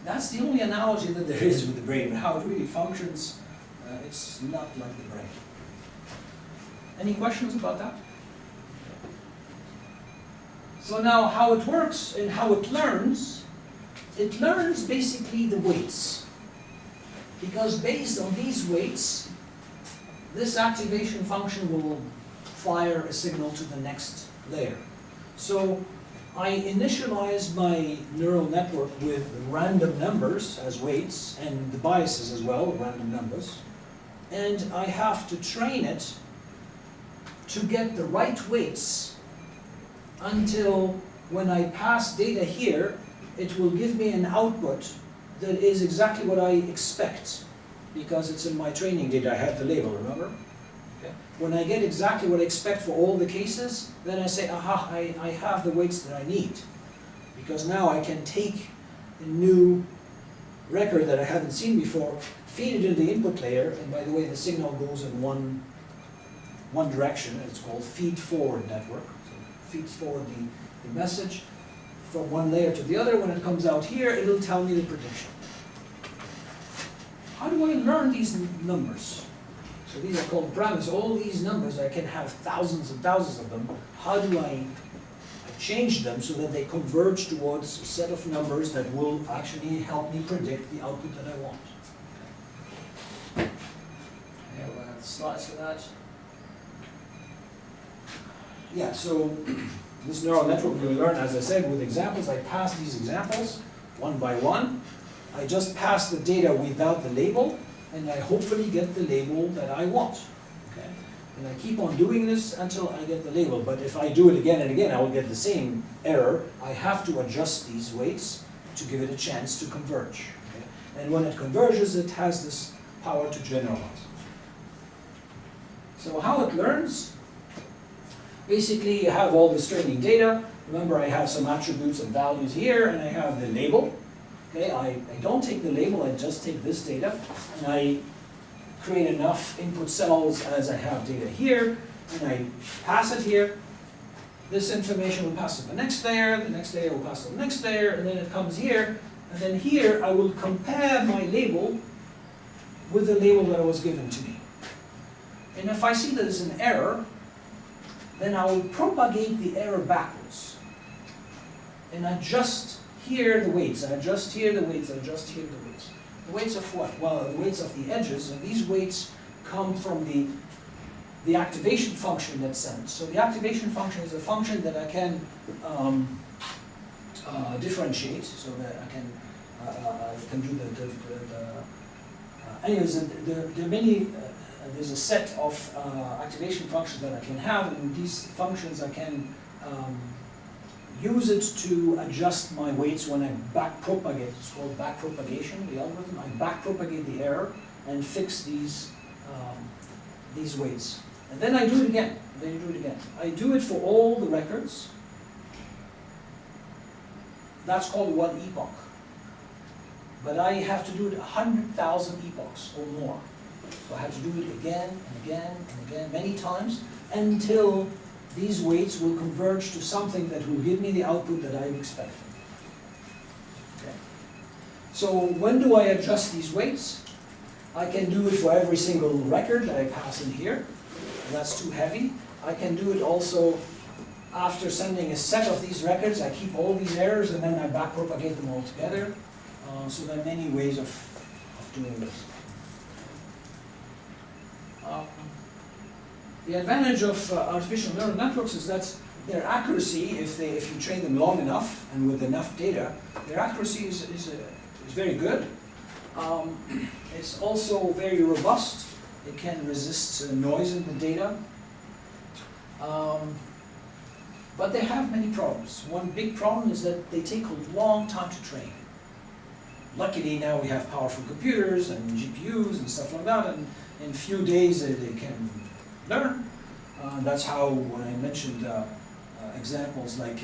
That's the only analogy that there is with the brain. How it really functions, it's not like the brain. Any questions about that? So now, how it works and how it learns basically the weights. Because based on these weights, this activation function will fire a signal to the next layer. So I initialize my neural network with random numbers as weights, and the biases as well, random numbers. And I have to train it to get the right weights until when I pass data here, it will give me an output that is exactly what I expect, because it's in my training data. I have the label, remember? Okay. When I get exactly what I expect for all the cases, then I say, aha, I have the weights that I need. Because now I can take a new record that I haven't seen before, feed it in the input layer, and by the way, the signal goes in one direction. It's called feed-forward network. So it feeds forward the message from one layer to the other. When it comes out here, it'll tell me the prediction. How do I learn these numbers? So these are called parameters. All these numbers, I can have thousands and thousands of them. How do I change them so that they converge towards a set of numbers that will actually help me predict the output that I want. Okay, we'll have slides for that. Yeah, so this neural network will learn, as I said, with examples. I pass these examples one by one. I just pass the data without the label, and I hopefully get the label that I want. Okay? And I keep on doing this until I get the label. But if I do it again and again, I will get the same error. I have to adjust these weights to give it a chance to converge. Okay? And when it converges, it has this power to generalize. So how it learns? Basically, you have all this training data. Remember, I have some attributes and values here, and I have the label. Okay, I don't take the label, I just take this data, and I create enough input cells as I have data here, and I pass it here. This information will pass to the next layer will pass to the next layer, and then it comes here, and then here I will compare my label with the label that was given to me. And if I see that there's an error, then I will propagate the error backwards and adjust here the weights, and adjust here the weights, and adjust here the weights. The weights of what? Well, the weights of the edges, and these weights come from the activation function that's sent. So the activation function is a function that I can differentiate, so that I can do anyways, there are many. There's a set of activation functions that I can have, and these functions I can use it to adjust my weights when I backpropagate. It's called backpropagation, the algorithm. I backpropagate the error and fix these weights. And then I do it again. I do it for all the records. That's called one epoch. But I have to do it 100,000 epochs or more. So I have to do it again and again and again, many times, until these weights will converge to something that will give me the output that I'm expecting. Okay. So when do I adjust these weights? I can do it for every single record that I pass in here. That's too heavy. I can do it also after sending a set of these records. I keep all these errors and then I backpropagate them all together. So there are many ways of doing this. The advantage of artificial neural networks is that their accuracy, if you train them long enough and with enough data, their accuracy is very good. It's also very robust. It can resist noise in the data. But they have many problems. One big problem is that they take a long time to train. Luckily now we have powerful computers and GPUs and stuff like that, and in a few days they can learn. That's how, when I mentioned examples like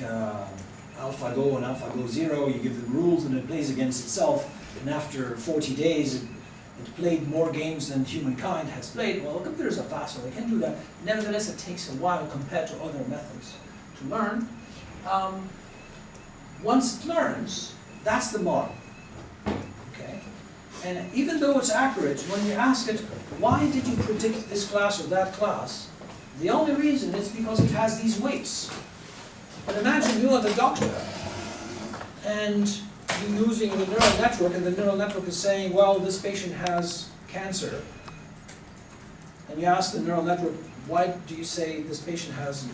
AlphaGo and AlphaGo Zero, you give them rules and it plays against itself, and after 40 days it played more games than humankind has played. Well, computers are faster, they can do that. Nevertheless, it takes a while compared to other methods to learn. Once it learns, that's the model. Okay? And even though it's accurate, when you ask it, why did you predict this class or that class? The only reason is because it has these weights. But imagine you are the doctor, and you're using the neural network, and the neural network is saying, well, this patient has cancer. And you ask the neural network, why do you say this patient has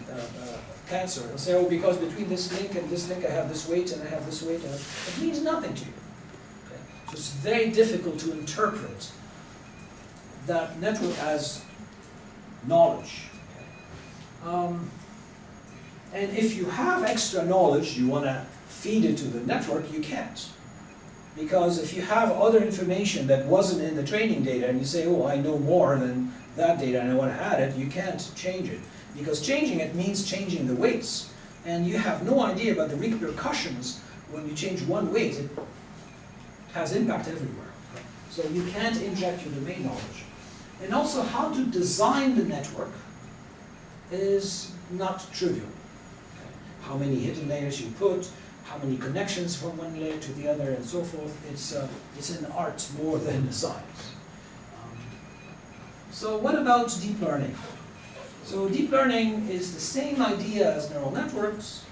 cancer? It'll say, oh, because between this link and this link I have this weight and I have this weight. And it means nothing to you. Okay? So it's very difficult to interpret that network as knowledge. Okay? And if you have extra knowledge, you want to feed it to the network, you can't. Because if you have other information that wasn't in the training data and you say, oh, I know more than that data and I want to add it, you can't change it. Because changing it means changing the weights. And you have no idea about the repercussions when you change one weight. It has impact everywhere. So you can't inject your domain knowledge. And also how to design the network is not trivial. Okay. How many hidden layers you put, how many connections from one layer to the other, and so forth. It's an art more than a science. So what about deep learning? So deep learning is the same idea as neural networks,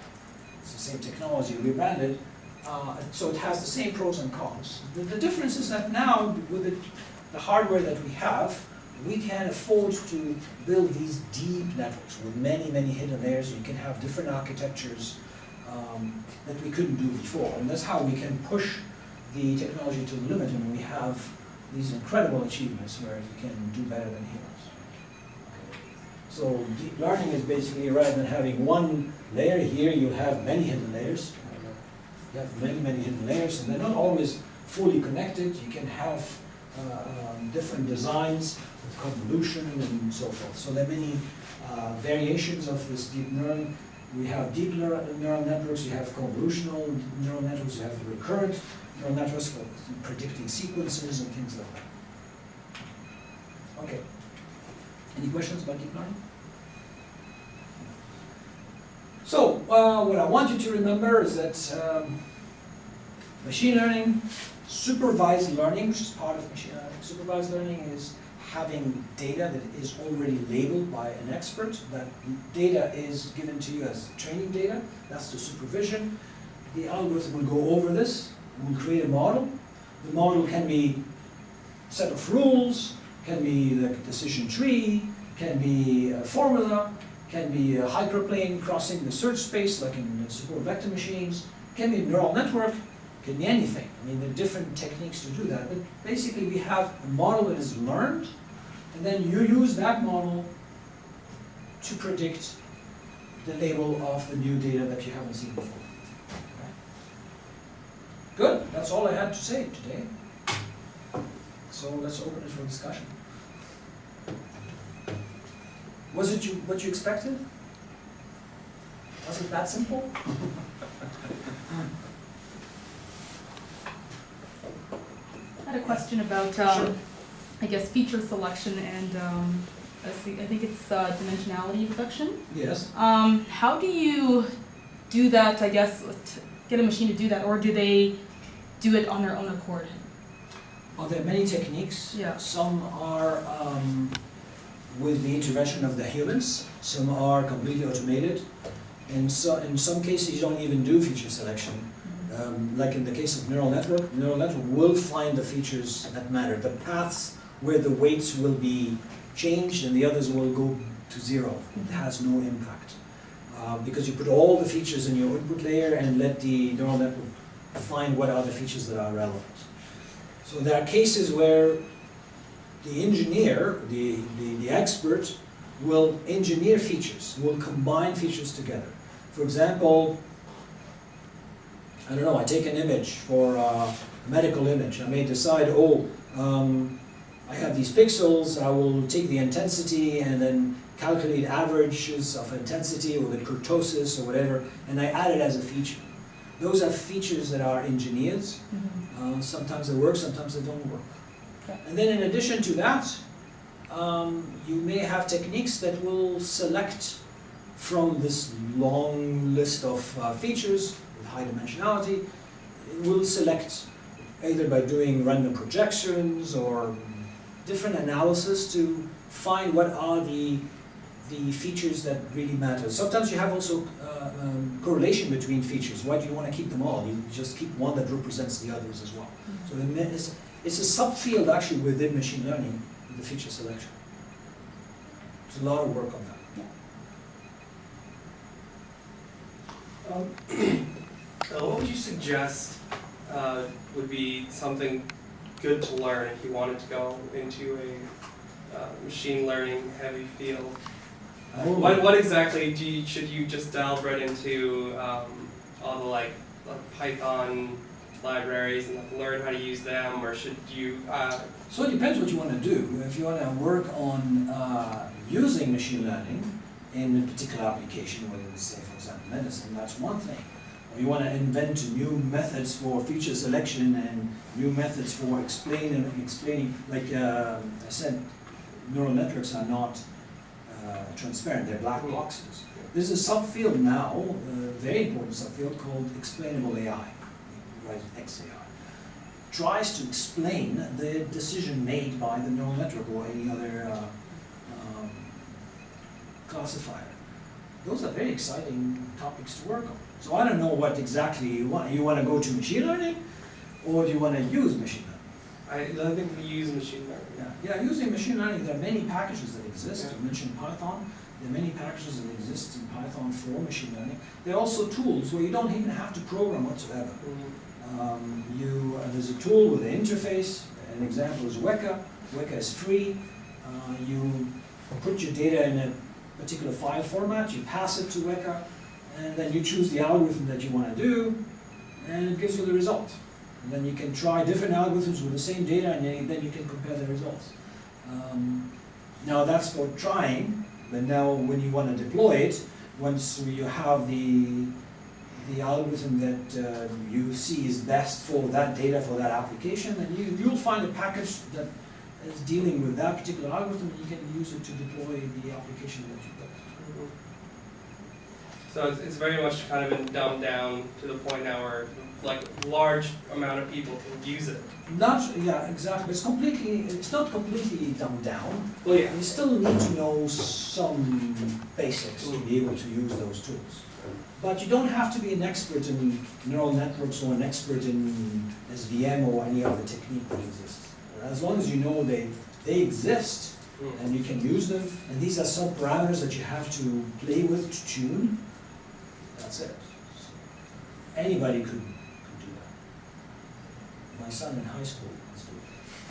same technology rebranded. So it has the same pros and cons. The difference is that now, with the hardware that we have, we can afford to build these deep networks with many, many hidden layers. You can have different architectures that we couldn't do before. And that's how we can push the technology to the limit, and we have these incredible achievements where you can do better than humans. So deep learning is basically, rather than having one layer here, you have many hidden layers. You have many, many hidden layers, and they're not always fully connected. You can have different designs with convolution and so forth. So there are many variations of this deep neuron. We have deep neural networks, you have convolutional neural networks, you have recurrent neural networks for predicting sequences and things like that. Okay. Any questions about deep learning? So, what I want you to remember is that machine learning, supervised learning, which is part of machine learning, supervised learning is having data that is already labeled by an expert. That data is given to you as training data. That's the supervision. The algorithm will go over this. We'll create a model. The model can be a set of rules, can be the decision tree, can be a formula, can be a hyperplane crossing the search space, like in support vector machines, can be a neural network, can be anything. I mean, there are different techniques to do that, but basically we have a model that is learned, and then you use that model to predict the label of the new data that you haven't seen before. Okay. Good, that's all I had to say today. So let's open it for discussion. Was it what you expected? Was it that simple? I had a question about, Sure. I guess, feature selection and I think it's dimensionality reduction. Yes. How do you do that, I guess, get a machine to do that, or do they do it on their own accord? Well, there are many techniques. Yeah. Some are with the intervention of the humans. Some are completely automated. And so in some cases you don't even do feature selection. Like in the case of neural network will find the features that matter, the paths where the weights will be changed and the others will go to zero. It has no impact. Because you put all the features in your input layer and let the neural network find what are the features that are relevant. So there are cases where the engineer, the expert, will engineer features, will combine features together. For example, I don't know, I take an image for a medical image. I may decide, I have these pixels, I will take the intensity and then calculate averages of intensity or the kurtosis or whatever, and I add it as a feature. Those are features that are engineered. Sometimes they work, sometimes they don't work. Okay. And then in addition to that, you may have techniques that will select from this long list of features with high dimensionality. It will select either by doing random projections or different analysis to find what are the features that really matter. Sometimes you have also correlation between features. Why do you want to keep them all? You just keep one that represents the others as well. So it's a subfield actually within machine learning, the feature selection. There's a lot of work on that. What would you suggest would be something good to learn if you wanted to go into a machine learning heavy field? What exactly should you just delve right into all the like Python libraries and learn how to use them, or should you? So it depends what you want to do. If you want to work on using machine learning in a particular application, whether it's, say, for example, medicine, that's one thing. Or you want to invent new methods for feature selection and new methods for explaining. Like I said, neural networks are not transparent; they're black boxes. There's a subfield now, a very important subfield called explainable AI. Right, XAI. Tries to explain the decision made by the neural network or any other classifier. those are very exciting topics to work on. So I don't know what exactly you want. You want to go to machine learning, or do you want to use machine learning? I think we use machine learning. Yeah, using machine learning, there are many packages that exist. Yeah. You mentioned Python. There are many packages that exist in Python for machine learning. There are also tools where you don't even have to program whatsoever. There's a tool with an interface. An example is Weka. Weka is free. You put your data in a particular file format, you pass it to Weka, and then you choose the algorithm that you want to do, and it gives you the result. And then you can try different algorithms with the same data, and then you can compare the results. Now that's for trying, but now when you want to deploy it, once you have the algorithm that you see is best for that data, for that application, and you'll find a package that is dealing with that particular algorithm, and you can use it to deploy the application that you built. So it's very much kind of been dumbed down to the point now where like large amount of people can use it. Yeah, exactly. It's not completely dumbed down. Well, yeah. You still need to know some basics to be able to use those tools. But you don't have to be an expert in neural networks or an expert in SVM or any other technique that exists. As long as you know they exist and you can use them, and these are some parameters that you have to play with to tune, that's it. So anybody could do that. My son in high school is doing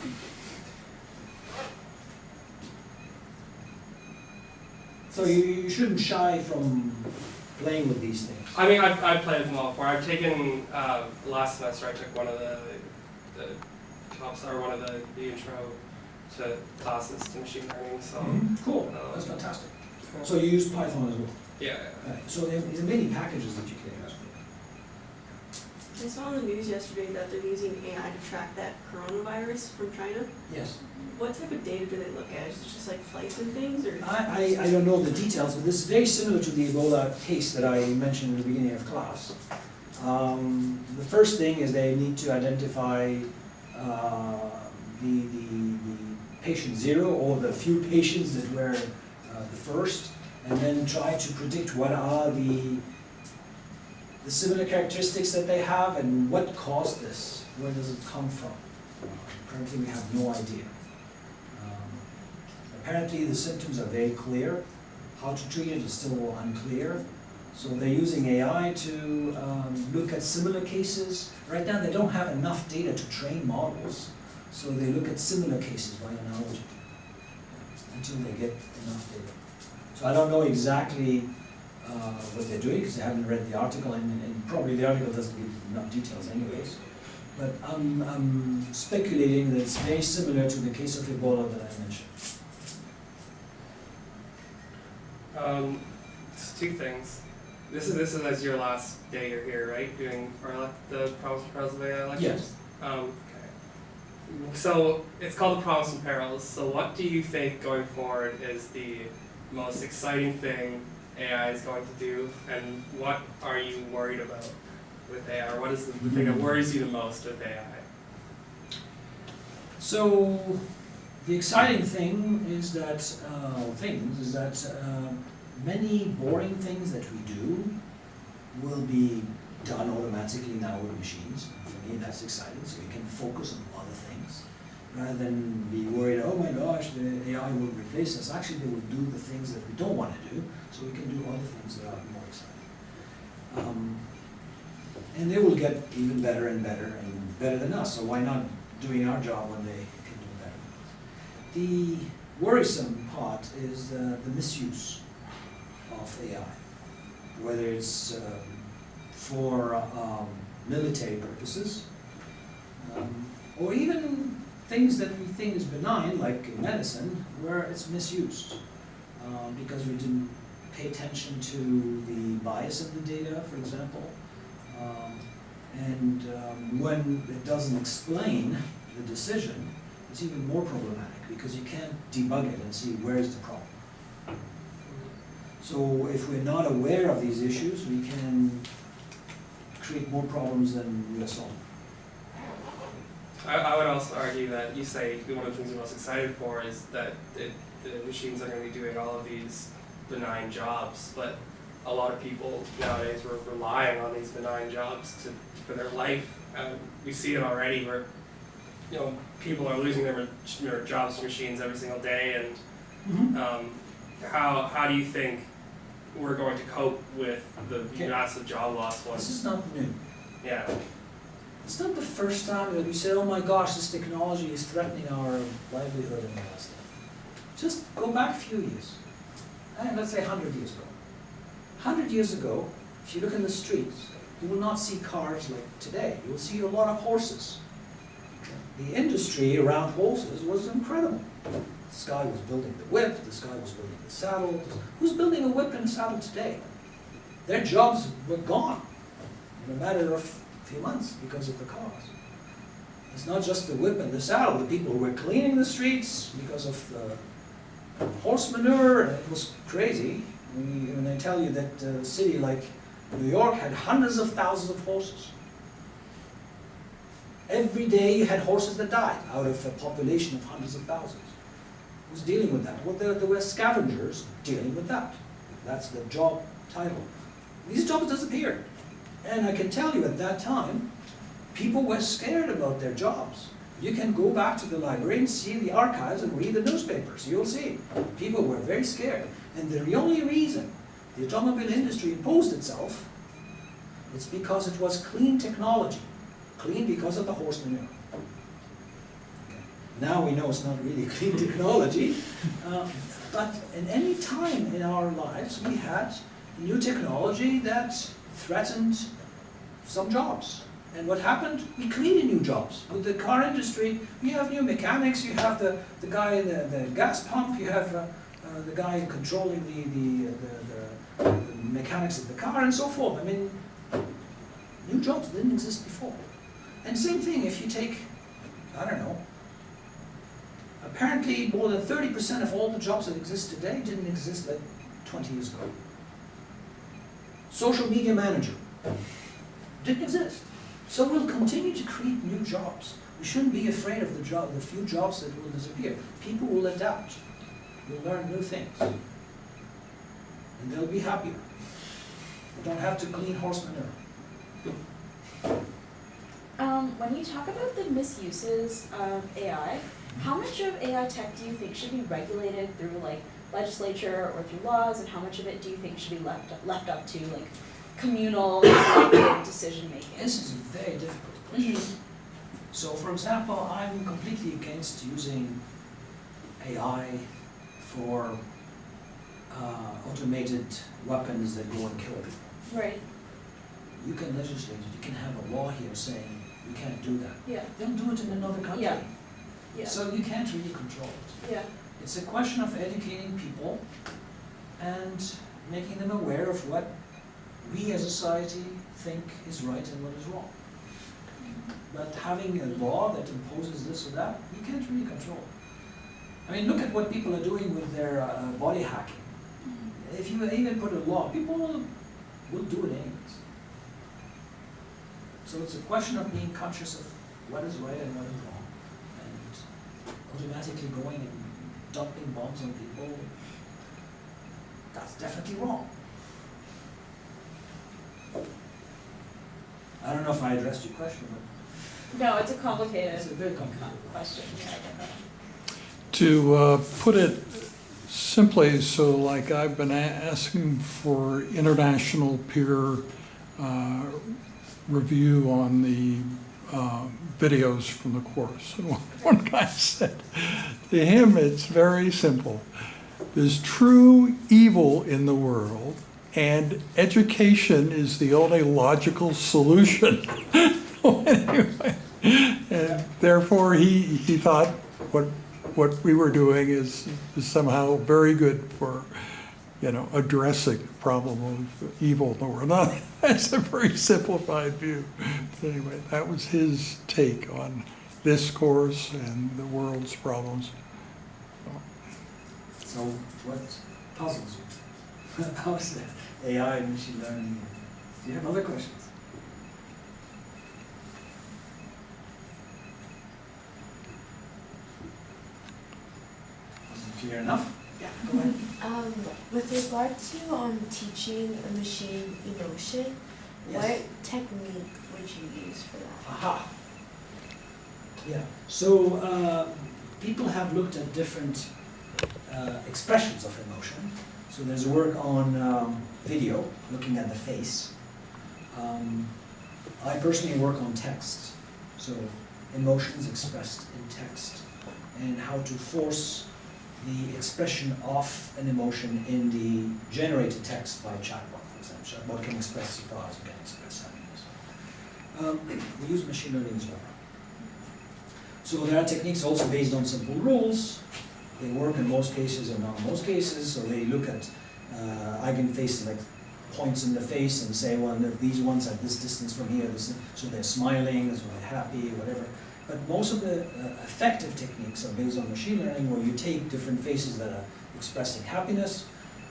it. So you shouldn't shy from playing with these things. I mean, I've played with them all before. I've taken, last semester I took one of the tops, or one of the intro to classes to machine learning, so. Cool, that's fantastic. So you use Python as well? Yeah. Right. So there are many packages that you can use. I saw on the news yesterday that they're using AI to track that coronavirus from China. Yes. What type of data do they look at? Is it just like flights and things, or? I don't know the details, but this is very similar to the Ebola case that I mentioned at the beginning of class. The first thing is they need to identify the patient zero, or the few patients that were the first, and then try to predict what are the similar characteristics that they have and what caused this. Where does it come from? Currently we have no idea. Apparently the symptoms are very clear. How to treat it is still unclear. So they're using AI to look at similar cases. Right now they don't have enough data to train models, so they look at similar cases by analogy until they get enough data. So I don't know exactly what they're doing, because I haven't read the article, and probably the article doesn't give enough details anyways. But I'm speculating that it's very similar to the case of Ebola that I mentioned. Two things. This is as your last day you're here, right? Doing the Promise and Perils of AI lectures? Yes. Okay. So it's called the Promise and Perils. So what do you think going forward is the most exciting thing AI is going to do, and what are you worried about with AI, or what is the thing that worries you the most with AI? So the exciting thing is that many boring things that we do will be done automatically now with machines. For me, that's exciting. So you can focus on other things rather than be worried, oh my gosh, the AI will replace us. Actually, they will do the things that we don't want to do, so we can do other things that are more exciting. And they will get even better and better than us. So why not doing our job when they can do better? The worrisome part is the misuse of AI, whether it's for military purposes, or even things that we think is benign, like in medicine, where it's misused because we didn't pay attention to the bias of the data, for example, and when it doesn't explain the decision, it's even more problematic because you can't debug it and see where is the problem. So if we're not aware of these issues, we can create more problems than we are solving. I would also argue that you say one of the things you're most excited for is that the machines are going to be doing all of these benign jobs, but a lot of people nowadays were relying on these benign jobs for their life. We see it already where, you know, people are losing their jobs to machines every single day, and how do you think we're going to cope with the massive job loss This once? is not new. Yeah. It's not the first time that we say, oh my gosh, this technology is threatening our livelihood and all that stuff. Just go back a few years. Let's say 100 years ago. 100 years ago, if you look in the streets, you will not see cars like today. You will see a lot of horses. The industry around horses was incredible. This guy was building the whip, this guy was building the saddle. Who's building a whip and a saddle today? Their jobs were gone in a matter of a few months because of the cars. It's not just the whip and the saddle. The people were cleaning the streets because of the horse manure, and it was crazy. When I tell you that a city like New York had hundreds of thousands of horses. Every day you had horses that died out of a population of hundreds of thousands. Who's dealing with that? Well, there were scavengers dealing with that. That's the job title. These jobs disappeared. And I can tell you at that time, people were scared about their jobs. You can go back to the library and see the archives and read the newspapers. You'll see. People were very scared. And the only reason the automobile industry imposed itself is because it was clean technology. Clean because of the horse manure. Now we know it's not really clean technology, but at any time in our lives we had new technology that threatened some jobs. And what happened? We created new jobs. With the car industry, you have new mechanics, you have the guy in the gas pump, you have the guy controlling the mechanics of the car and so forth. I mean, new jobs didn't exist before. And same thing if you take, I don't know, apparently more than 30% of all the jobs that exist today didn't exist like 20 years ago. Social media manager didn't exist. So we'll continue to create new jobs. We shouldn't be afraid of the few jobs that will disappear. People will adapt. Will learn new things. And they'll be happier. They don't have to clean horse manure. When you talk about the misuses of AI, how much of AI tech do you think should be regulated through like legislature or through laws, and how much of it do you think should be left up to like communal decision making? This is a very difficult question. So for example, I'm completely against using AI for automated weapons that go and kill people. Right. You can legislate it, you can have a law here saying you can't do that. Yeah. They'll do it in another country. Yeah. Yeah. So you can't really control it. Yeah. It's a question of educating people and making them aware of what we as a society think is right and what is wrong. But having a law that imposes this or that, you can't really control it. I mean, look at what people are doing with their body hacking. If you even put a law, people will do it anyways. So it's a question of being conscious of what is right and what is wrong. And automatically going and dumping bombs on people, that's definitely wrong. I don't know if I addressed your question, but No, it's a complicated it's a very complicated question. Yeah, I get that. To put it simply, so like I've been asking for international peer review on the videos from the course. And one guy said to him, it's very simple. There's true evil in the world, and education is the only logical solution. Anyway, and therefore he thought what we were doing is somehow very good for, addressing the problem of evil in the world. Now, that's a very simplified view. But anyway, that was his take on this course and the world's problems. So what puzzles you? How's that? AI and machine learning? Do you have other questions? Was it clear enough? Yeah. Go ahead. With regard to teaching a machine emotion, Yes. what technique would you use for that? Aha. Yeah, so people have looked at different expressions of emotion. So there's work on video, looking at the face. I personally work on text, so emotions expressed in text, and how to force the expression of an emotion in the generated text by a chatbot, for example. Chatbot can express surprise, can express happiness. We use machine learning as well. So there are techniques also based on simple rules. They work in most cases or not in most cases, so they look at eigenfaces like points in the face and say, well, if these ones at this distance from here, so they're smiling, so they're happy, whatever. But most of the effective techniques are based on machine learning, where you take different faces that are expressing happiness,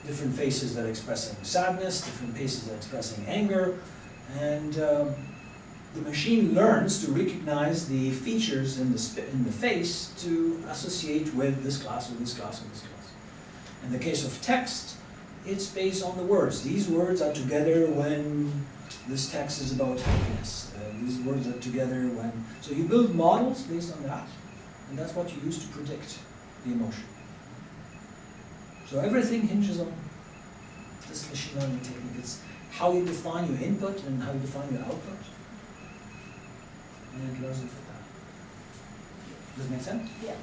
different faces that are expressing sadness, different faces that are expressing anger, and the machine learns to recognize the features in the face to associate with this class, or this class, or this class. In the case of text, it's based on the words. These words are together when this text is about happiness. These words are together when... So you build models based on that, and that's what you use to predict the emotion. So everything hinges on this machine learning technique. It's how you define your input and how you define your output. And it learns it from that. Does it make sense? Yeah.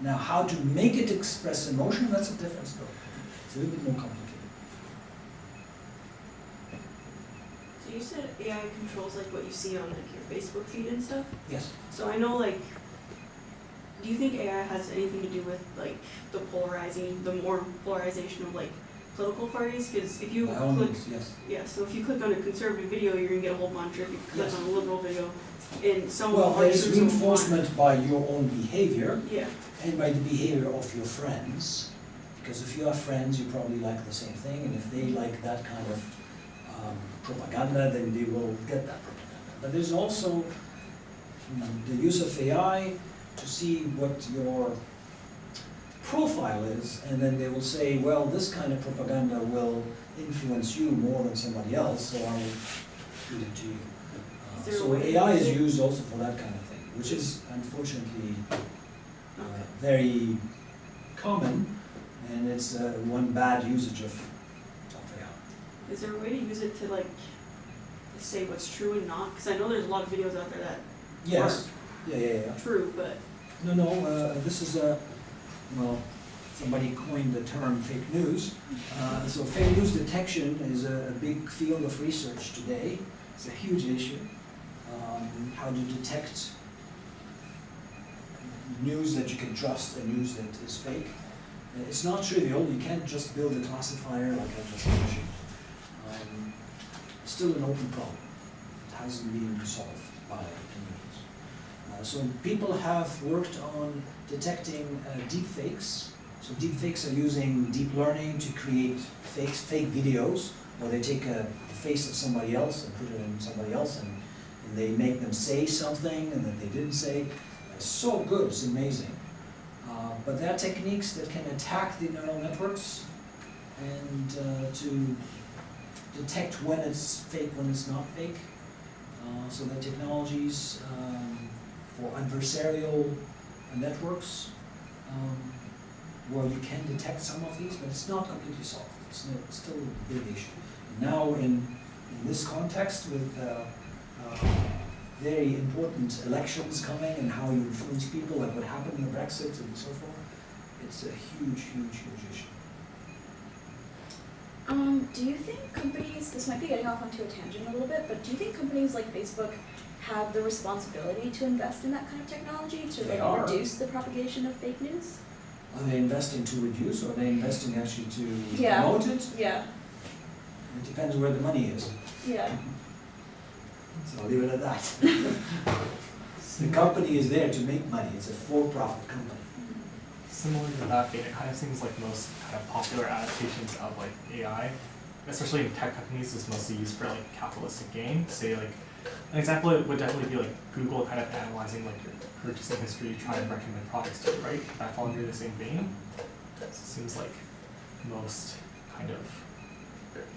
Now, how to make it express emotion, that's a different story. It's a little bit more complicated. So you said AI controls like what you see on like your Facebook feed and stuff? Yes. So I know like, do you think AI has anything to do with like the more polarization of like political parties? Because if you By all click, means, yes. yeah, so if you click on a conservative video, you're gonna get a whole bunch, or if you click Yes. on a liberal video, and some Well, are there's using some reinforcement by your own behavior Yeah, and by the behavior of your friends. Because if you have friends, you probably like the same thing, and if they like that kind of propaganda, then they will get that propaganda. But there's also the use of AI to see what your profile is, and then they will say, well, this kind of propaganda will influence you more than somebody else, so I will feed it to you. Is there a So way to AI use is it? used also for that kind of thing, which is unfortunately okay. very common, and it's one bad usage of AI. Is there a way to use it to like say what's true and not? Because I know there's a lot of videos out there that Yes, yeah. are true, but No, this is well, somebody coined the term fake news. So fake news detection is a big field of research today. It's a huge issue. How to detect news that you can trust and news that is fake. It's not trivial. You can't just build a classifier like I just mentioned. Still an open problem. It hasn't been solved by any means. So people have worked on detecting deep fakes. So deep fakes are using deep learning to create fake videos, where they take the face of somebody else and put it in somebody else, and they make them say something and that they didn't say. It's so good, it's amazing. But there are techniques that can attack the neural networks and to detect when it's fake, when it's not fake. So there are technologies for adversarial networks where you can detect some of these, but it's not completely solved. It's still a big issue. Now in this context with very important elections coming and how you influence people, like what happened in the Brexit and so forth, it's a huge issue. Do you think companies, this might be getting off onto a tangent a little bit, but do you think companies like Facebook have the responsibility to invest in that kind of technology to They like are. reduce the propagation of fake news? Are they investing to reduce, or are they investing actually to Yeah. promote it? Yeah, It depends where the money is. yeah. So I'll leave it at that. The company is there to make money. It's a for-profit company. Similar to that vein, it kind of seems like most kind of popular adaptations of like AI, especially in tech companies, is mostly used for like capitalistic gain. Say like An example would definitely be like Google kind of analyzing like your purchasing history, trying to recommend products to you, right? Would that fall under the same vein? So it seems like most kind of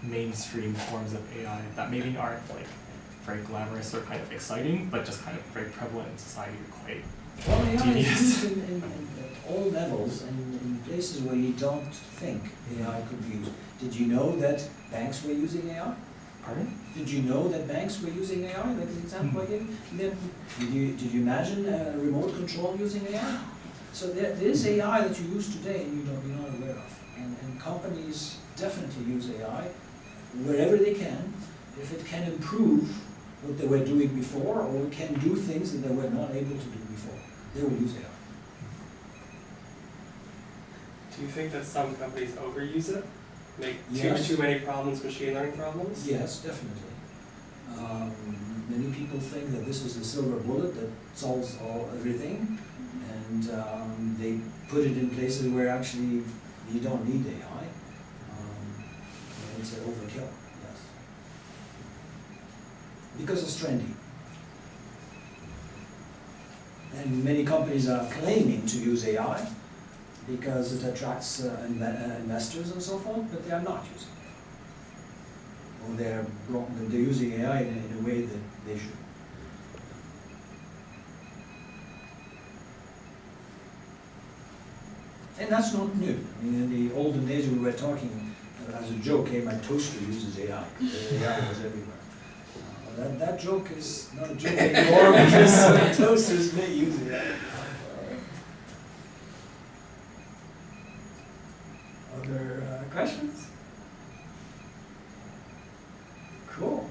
mainstream forms of AI that maybe aren't like very glamorous or kind of exciting, but just kind of very prevalent in society are quite Well, AI is devious. used in at all levels and in places where you don't think AI could be used. Did you know that banks were using AI? Pardon? Did you know that banks were using AI, like the example I gave you? Did you imagine remote control using AI? So there's AI that you use today and you're not aware of. And companies definitely use AI wherever they can. If it can improve what they were doing before, or it can do things that they were not able to do before, they will use AI. Do you think that some companies overuse it? Make Yes. too many problems machine learning problems? Yes, definitely. Many people think that this is the silver bullet that solves everything, and they put it in places where actually you don't need AI. And it's an overkill, yes. Because it's trendy. And many companies are claiming to use AI because it attracts investors and so forth, but they are not using it. Or they're using AI in a way that they should. And that's not new. I mean, in the olden days we were talking as a joke, hey, my toaster uses AI. AI was everywhere. That joke is not a joke anymore because toasters may use AI. Other questions? Cool.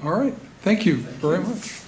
All right, thank you very much.